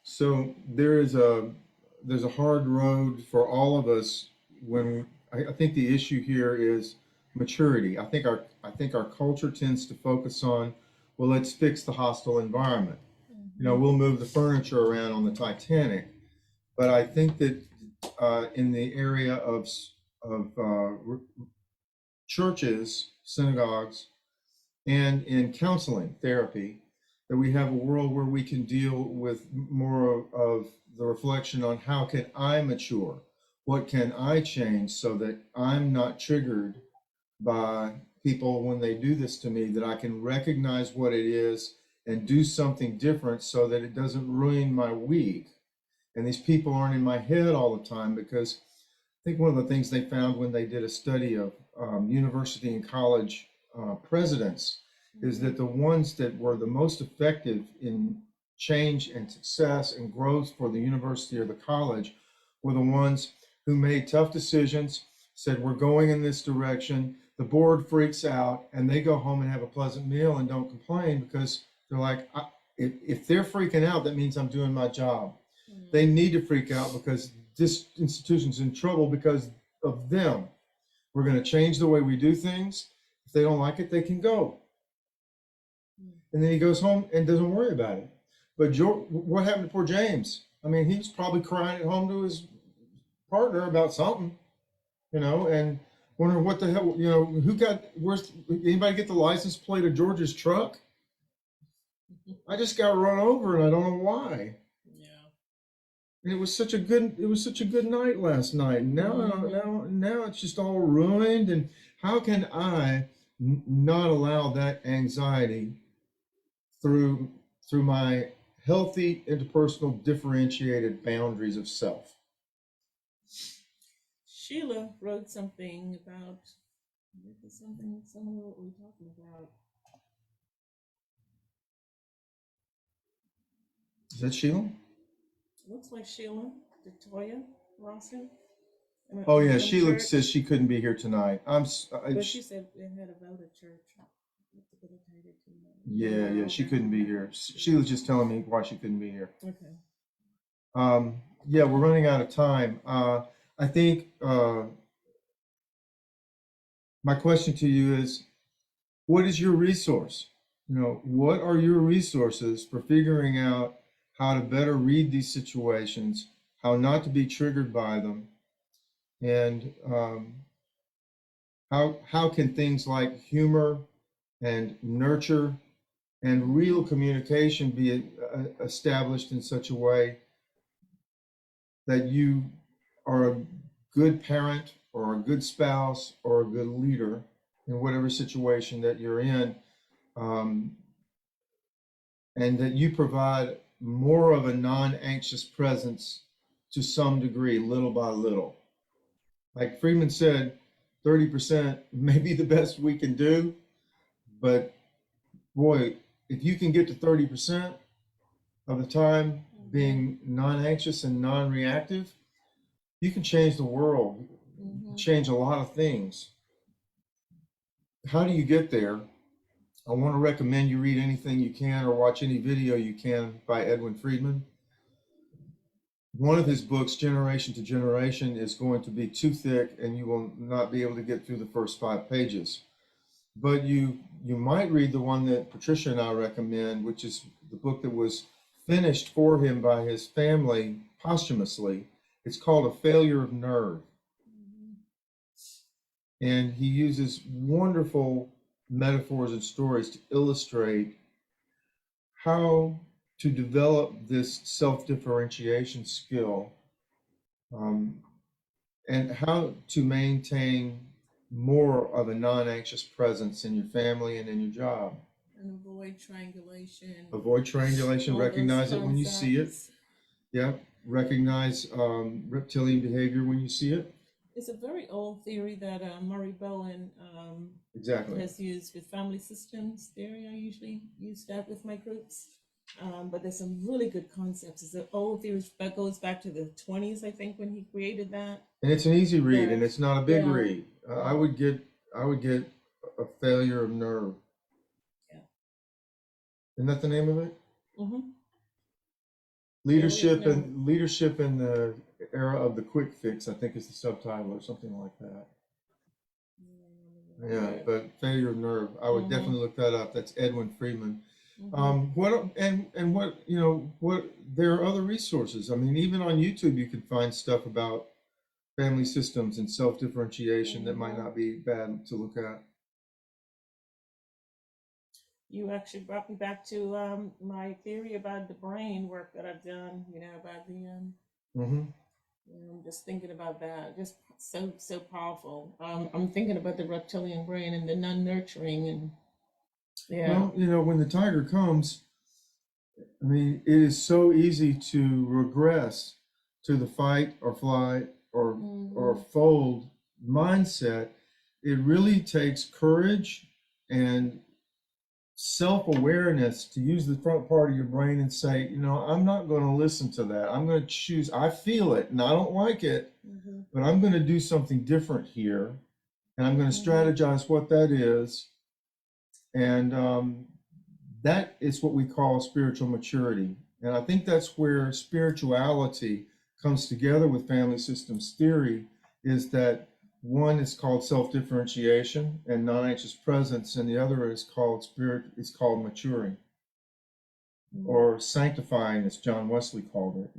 So there's a hard road for all of us when I think the issue here is maturity. I think our culture tends to focus on, well, let's fix the hostile environment. You know, we'll move the furniture around on the Titanic. But I think that in the area of churches, synagogues, and in counseling therapy, that we have a world where we can deal with more of the reflection on how can I mature? What can I change so that I'm not triggered by people when they do this to me, that I can recognize what it is and do something different so that it doesn't ruin my week. And these people aren't in my head all the time, because I think one of the things they found when they did a study of university and college presidents is that the ones that were the most effective in change and success and growth for the university or the college were the ones who made tough decisions, said, we're going in this direction. The board freaks out and they go home and have a pleasant meal and don't complain, because they're like, if they're freaking out, that means I'm doing my job. They need to freak out because this institution's in trouble because of them. We're going to change the way we do things. If they don't like it, they can go. And then he goes home and doesn't worry about it. But what happened to poor James? I mean, he's probably crying at home to his partner about something, you know, and wondering what the hell, you know, where's anybody get the license plate of George's truck? I just got run over and I don't know why. And it was such a good night last night. Now it's just all ruined. And how can I not allow that anxiety through my healthy interpersonal differentiated boundaries of self? Sheila wrote something about somewhere what we're talking about. Is that Sheila? Looks like Sheila, Victoria Rawson. Oh yeah, From Sheila church. says she couldn't be here tonight. But she said it had a vote at church. Yeah, she couldn't be here. She was just telling me why she couldn't be here. Okay. Yeah, we're running out of time. I think my question to you is, what is your resource? You know, what are your resources for figuring out how to better read these situations, how not to be triggered by them, and how can things like humor and nurture and real communication be established in such a way that you are a good parent or a good spouse or a good leader in whatever situation that you're in, and that you provide more of a non-anxious presence to some degree, little by little. Like Friedman said, 30% may be the best we can do, but boy, if you can get to 30% of the time being non-anxious and non-reactive, you can change the world, change a lot of things. How do you get there? I want to recommend you read anything you can or watch any video you can by Edwin Friedman. One of his books, Generation to Generation, is going to be too thick and you will not be able to get through the first 5 pages. But you might read the one that Patricia and I recommend, which is the book that was finished for him by his family posthumously. It's called A Failure of Nerve. And he uses wonderful metaphors and stories to illustrate how to develop this self-differentiation skill, and how to maintain more of a non-anxious presence in your family and in your job. And avoid triangulation. Avoid triangulation, all those recognize it when you see it. concepts. Yeah, recognize reptilian behavior when you see it. It's a very old theory that Murray Bowen Exactly. has used with family systems theory. I usually use that with my groups. But there's some really good concepts. It's an old theory that goes back to the 20s, I think, when he created that. And it's an easy read, Yeah. and it's not a big Yeah. read. I would get A Failure of Nerve. Yeah. Isn't that the name of it? Mm-hmm. Leadership Nerve. and Leadership in the Era of the Quick Fix, I think is the subtitle or something like that. Yeah, but Failure of Nerve, I would Mhm. definitely look that up. That's Edwin Friedman. Mhm. What there are other resources. I mean, even on YouTube you can find stuff about family systems and self-differentiation that might not be bad to look at. You actually brought me back to my theory about the brain work that I've done, about the just thinking about that, just so powerful. I'm thinking about the reptilian brain and the non-nurturing and Well, when the tiger comes, I mean, it is so easy to regress to the fight or flight or fold mindset. It really takes courage and self-awareness to use the front part of your brain and say, I'm not going to listen to that. I'm going to choose. I feel it and I don't like it, but I'm going to do something different here. And I'm going to strategize what that is. And that is what we call spiritual maturity. And I think that's where spirituality comes together with family systems theory, is that one is called self-differentiation and non-anxious presence, and the other is called maturing or sanctifying, as John Wesley called it,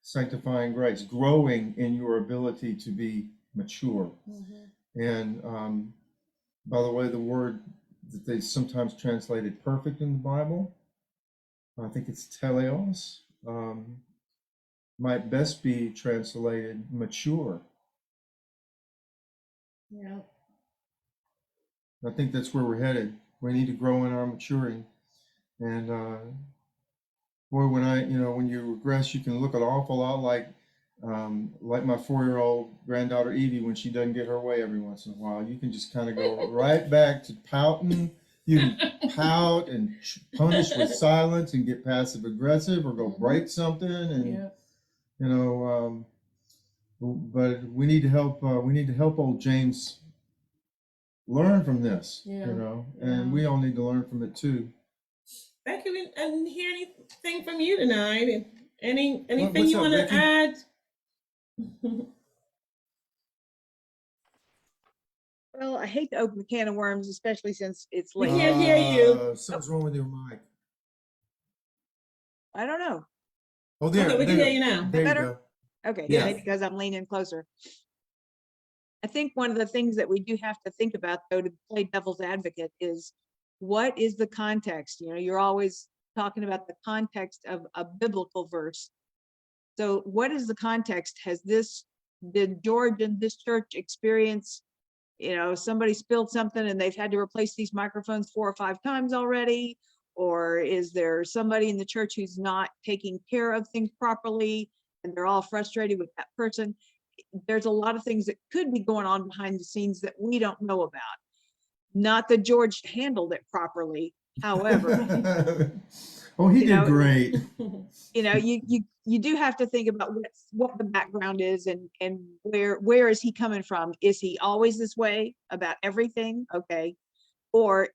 sanctifying grace, growing in your ability to be mature. And by the way, the word that they sometimes translated perfect in the Bible, I think it's teleos, might best be translated mature. Yeah. I think that's where we're headed. We need to grow in our maturing. And boy, when you regress, you can look an awful lot like my 4-year-old granddaughter Evie when she doesn't get her way every once in a while. You can just kind of go right back to pouting. You can pout and punish with silence and get passive aggressive or go break something, and but we need to help. We need to help old James learn from this. And we all need to learn from it too. Becky, I didn't hear anything from you tonight. Anything What's you up, want to Becky? add? Well, I hate to open the can of worms, especially since it's We late. can't hear you. Something's wrong with your mic. I don't know. Oh, there. Okay, we can hear you now. There you Better? go. Okay, Yeah. maybe because I'm leaning closer. I think one of the things that we do have to think about, though, to play devil's advocate, is what is the context? You're always talking about the context of a biblical verse. So what is the context? Did George and this church experience, somebody spilled something and they've had to replace these microphones 4 or 5 times already? Or is there somebody in the church who's not taking care of things properly and they're all frustrated with that person. There's a lot of things that could be going on behind the scenes that we don't know about. Not that George handled it properly, however, Oh, he you did know, great. you do have to think about what the background is and where is he coming from? Is he always this way about everything? Okay. Or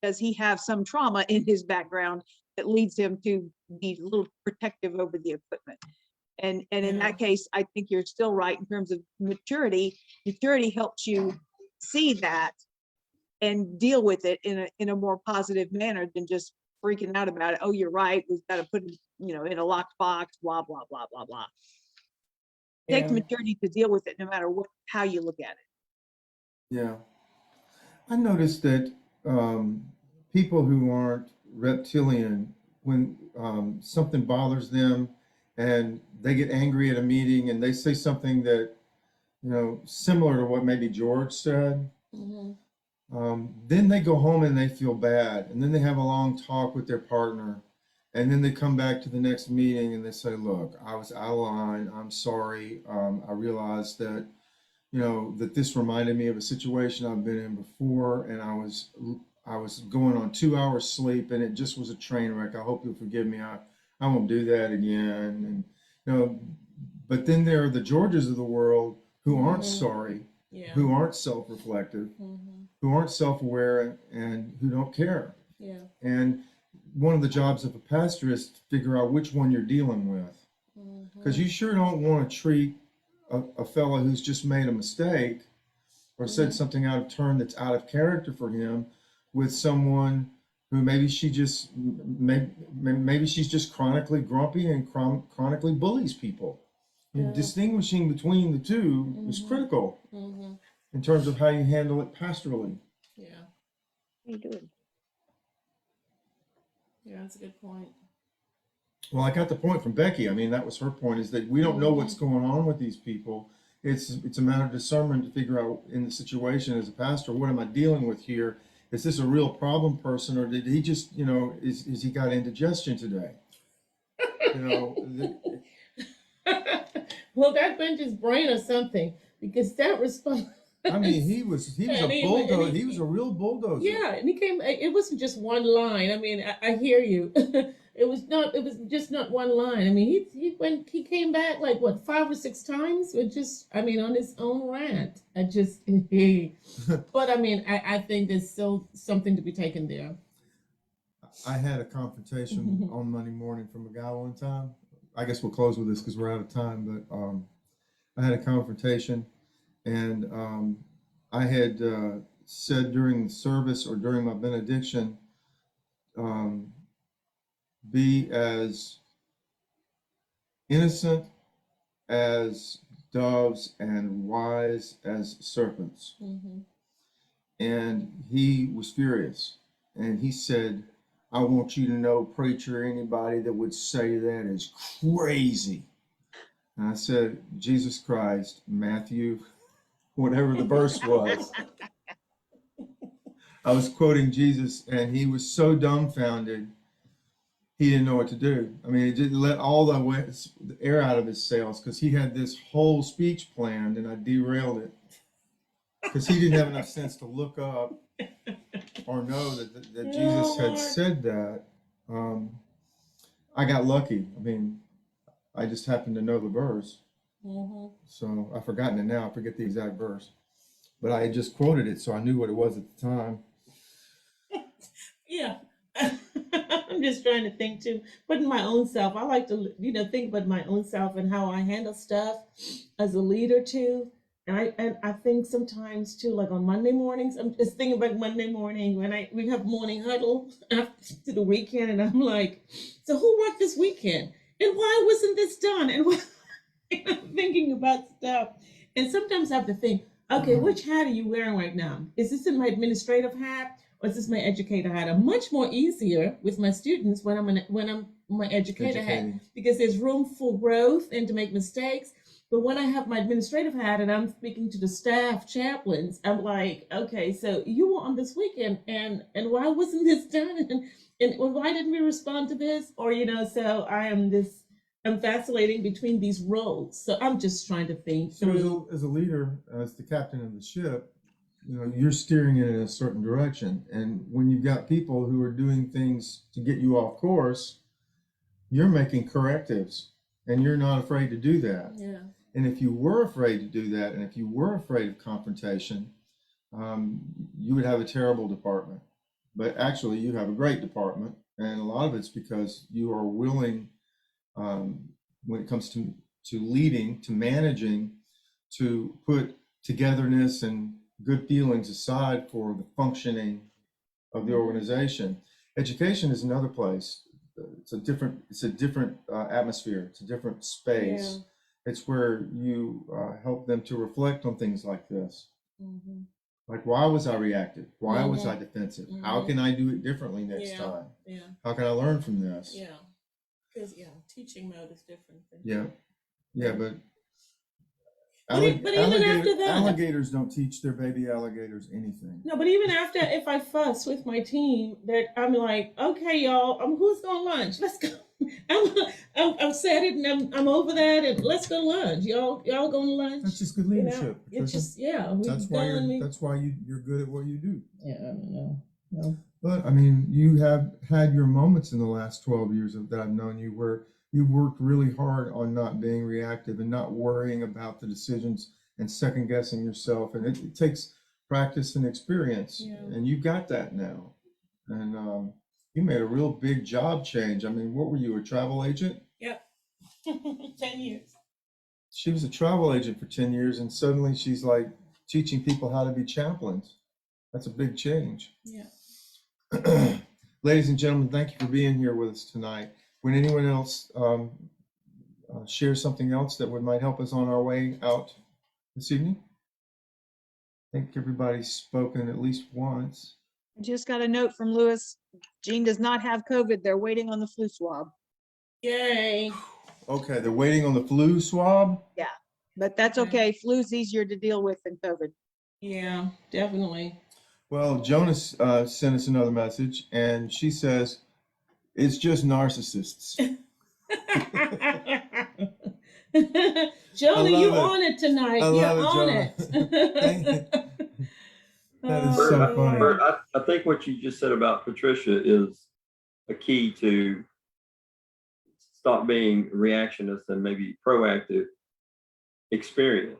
does he have some trauma in his background that leads him to be a little protective over the equipment? And in that case, I think you're still right in terms of maturity. Maturity helps you see that and deal with it in a more positive manner than just freaking out about it. Oh, you're right. We've got to put it, in a locked box, blah, blah, blah, blah, blah. It takes Yeah. maturity to deal with it no matter how you look at it. Yeah. I noticed that people who aren't reptilian, when something bothers them and they get angry at a meeting and they say something that, similar to what maybe George said, then they go home and they feel bad. And then they have a long talk with their partner. And then they come back to the next meeting and they say, look, I was out of line. I'm sorry. I realized that that this reminded me of a situation I've been in before, and I was going on 2 hours sleep, and it just was a train wreck. I hope you'll forgive me. I won't do that again. And but then there are the Georges of the world who aren't sorry, Yeah. who aren't self-reflective, who aren't self-aware, and who don't care. Yeah. And one of the jobs of a pastor is to figure out which one you're dealing with, because you sure don't want to treat a fellow who's just made a mistake or said something out of turn that's out of character for him with someone who maybe she's just chronically grumpy and chronically bullies people. Yeah. Distinguishing between the two is critical in terms of how you handle it pastorally. Yeah. You do it. Yeah, that's a good point. Well, I got the point from Becky. I mean, that was her point, is that we don't know what's going on with these people. It's a matter of discernment to figure out in the situation as a pastor, what am I dealing with here? Is this a real problem person, or did he just, is he got indigestion today? Well, that bent his brain or something, because that response. I mean, he was a bulldozer. He was a real bulldozer. Yeah, and he came. It wasn't just one line. I mean, I hear you. It was just not one line. I mean, he came back like what 5 or 6 times with just, I mean, on his own rant. But I mean, I think there's still something to be taken there. I had a confrontation on Monday morning from a guy one time. I guess we'll close with this because we're out of time. But I had a confrontation, and I had said during the service or during my benediction, be as innocent as doves and wise as serpents. And he was furious. And he said, I want you to know, preacher, anybody that would say that is crazy. And I said, Jesus Christ, Matthew, whatever the verse was. I was quoting Jesus, and he was so dumbfounded, he didn't know what to do. I mean, it didn't let all the air out of his sails, because he had this whole speech planned, and I derailed it. Because he didn't have enough sense to look up or know that Jesus had said that. I got lucky. I mean, I just happened to know the verse. So I've forgotten it now. I forget the exact verse. But I had just quoted it, so I knew what it was at the time. Yeah. I'm just trying to think too, but in my own self, I like to, think about my own self and how I handle stuff as a leader too. And I think sometimes too, like on Monday mornings, I'm just thinking about Monday morning when we have morning huddle after the weekend, and I'm like, so who worked this weekend? And why wasn't this done? And why? I'm thinking about stuff. And sometimes I have to think, okay, which hat are you wearing right now? Is this in my administrative hat? Or is this my educator hat? I'm much more easier with my students when I'm my educator hat, because there's room for growth and to make mistakes. But when I have my administrative hat and I'm speaking to the staff chaplains, I'm like, okay, so you were on this weekend, and why wasn't this done? And why didn't we respond to this? Or so I am this I'm vacillating between these roles. So I'm just trying to think through. So as a leader, as the captain of the ship, you know, you're steering it in a certain direction. And when you've got people who are doing things to get you off course, you're making correctives, and you're not afraid to do that. Yeah. And if you were afraid to do that, and if you were afraid of confrontation, you would have a terrible department. But actually, you have a great department, and a lot of it's because you are willing, when it comes to leading, to managing, to put togetherness and good feelings aside for the functioning of the organization. Education is another place. It's a different atmosphere. It's a different space. Yeah. It's where you help them to reflect on things like this. Mm-hmm. Like, why was I reactive? Why was I defensive? Mm-hmm. How can I do it differently next time? Yeah. How can I learn from this? Yeah. Because teaching mode is different. But even after that, alligators don't teach their baby alligators anything. No, but even after, if I fuss with my team, that I'm like, okay, y'all, who's going lunch? Let's go. I've said it, and I'm over that, and let's go lunch. Y'all going to lunch? That's just good leadership. You know, it's just That's why you're good at what you do. Yeah, no. But I mean, you have had your moments in the last 12 years that I've known you where you worked really hard on not being reactive and not worrying about the decisions and second guessing yourself. And it takes practice and experience, and you got that now. And you made a real big job change. I mean, what were you, a travel agent? Yep. 10 years. She was a travel agent for 10 years, and suddenly she's like teaching people how to be chaplains. That's a big change. Yeah. Ladies and gentlemen, thank you for being here with us tonight. Would anyone else share something else that might help us on our way out this evening? I think everybody's spoken at least once. I just got a note from Lewis. Jean does not have COVID. They're waiting on the flu swab. Yay. Okay, they're waiting on the flu swab? Yeah, but that's okay. Flu's easier to deal with than COVID. Yeah, definitely. Well, Jonas sent us another message, and she says, it's just narcissists. Jonah, you on it tonight. You're on it. That is so funny. I think what you just said about Patricia is a key to stop being reactionist and maybe proactive experience.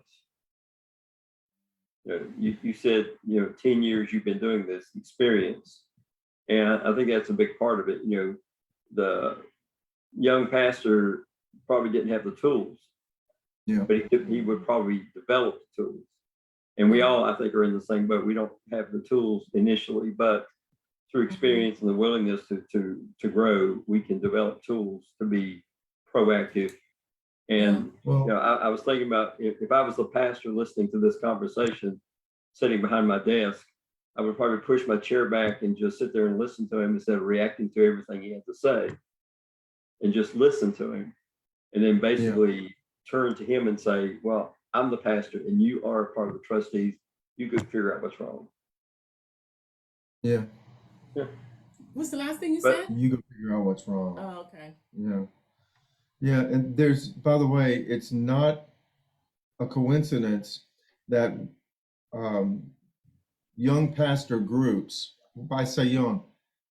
You said, 10 years you've been doing this experience. And I think that's a big part of it. The young pastor probably didn't have the tools, but he would probably develop the tools. And we all, I think, are in the same boat. We don't have the tools initially, but through experience and the willingness to grow, we can develop tools to be proactive. And I was thinking about if I was the pastor listening to this conversation, sitting behind my desk, I would probably push my chair back and just sit there and listen to him instead of reacting to everything he had to say, and just listen to him, and then basically turn to him and say, well, I'm the pastor and you are a part of the trustees. You could figure out what's wrong. Yeah. What's the last thing you said? You could figure out what's wrong. Oh, okay. Yeah. And there's, by the way, it's not a coincidence that young pastor groups, if I say young,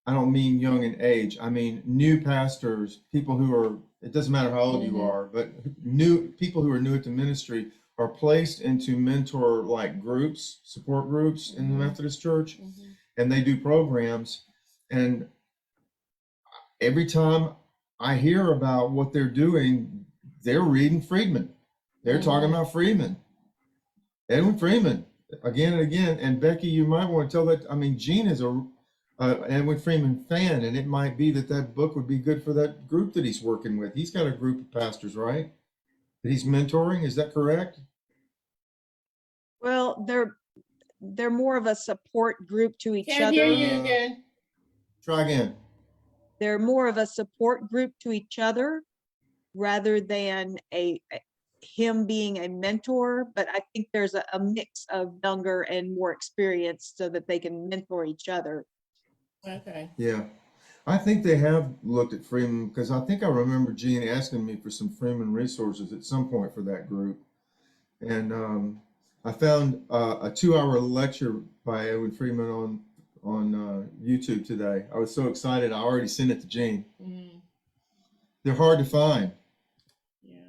I don't mean young in age. I mean new pastors, people who are, it doesn't matter how old you are, but people who are new at the ministry are placed into mentor-like groups, support groups in the Methodist Church, and they do programs. And every time I hear about what they're doing, they're reading Friedman. They're talking about Friedman, Edwin Friedman, again and again. And Becky, you might want to tell that. I mean, Jean is a Edwin Friedman fan, and it might be that book would be good for that group that he's working with. He's got a group of pastors, right, that he's mentoring. Is that correct? Well, they're more of a support group to each Can't other. hear you again. Try again. They're more of a support group to each other rather than him being a mentor. But I think there's a mix of younger and more experienced so that they can mentor each other. Okay. Yeah. I think they have looked at Freeman because I think I remember Gene asking me for some Freeman resources at some point for that group. And I found a 2-hour lecture by Edwin Freeman on YouTube today. I was so excited. I already sent it to Gene. Mm, They're hard to find. yeah.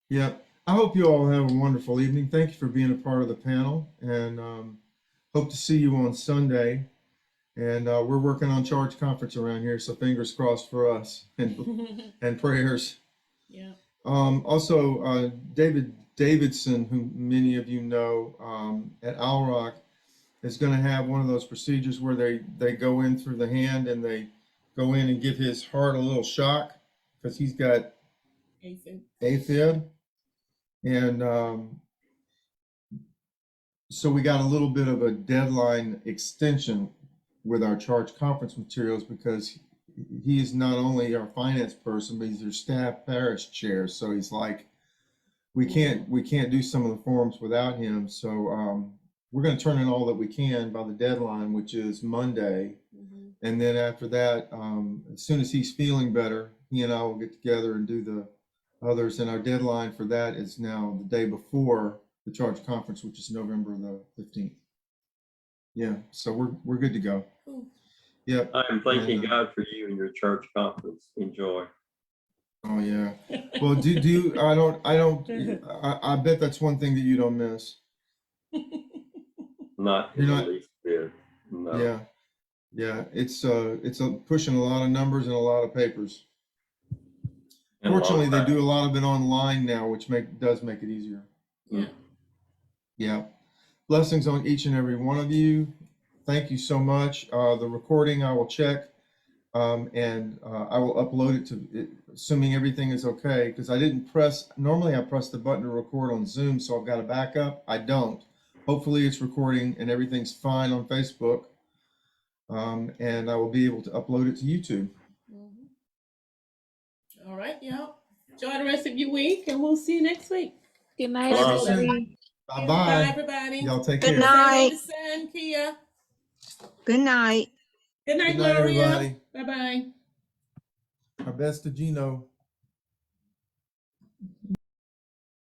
Yep. I hope you all have a wonderful evening. Thank you for being a part of the panel, and hope to see you on Sunday. And we're working on charge conference around here, so fingers crossed for us and prayers. Yeah. Also, David Davidson, who many of you know, at Owl Rock, is going to have one of those procedures where they go in through the hand and they go in and give his heart a little shock because he's got AFib. And so we got a little bit of a deadline extension with our charge conference materials because he is not only our finance person, but he's our staff parish chair. So he's like, we can't do some of the forms without him. So we're going to turn in all that we can by the deadline, which is Monday. Mm-hmm. And then after that, as soon as he's feeling better, he and I will get together and do the others. And our deadline for that is now the day before the charge conference, which is November the 15th. Yeah, so we're good to go. Cool. Yep. I'm thanking And, God for you and your church conference. Enjoy. Oh yeah. Well, I bet that's one thing that you don't miss. Not in You're the not- least bit. No. Yeah. Yeah. It's pushing a lot of numbers and a lot of papers. And a lot of Fortunately, they time. do a lot of it online now, which does make it easier. Yeah. Yeah. Blessings on each and every one of you. Thank you so much. The recording I will check, and I will upload it to it, assuming everything is okay, because I didn't normally I press the button to record on Zoom, so I've got a backup. I don't. Hopefully it's recording and everything's fine on Facebook, and I will be able to upload it to YouTube. All right, y'all. Enjoy the rest of your week, and we'll see you next week. Good night, Well, everybody. Bye-bye. Bye, everybody. Y'all take Good care. night. Sun, Kia. Good night. Good night, Good night, Gloria. everybody. Bye-bye. Our best to Gino.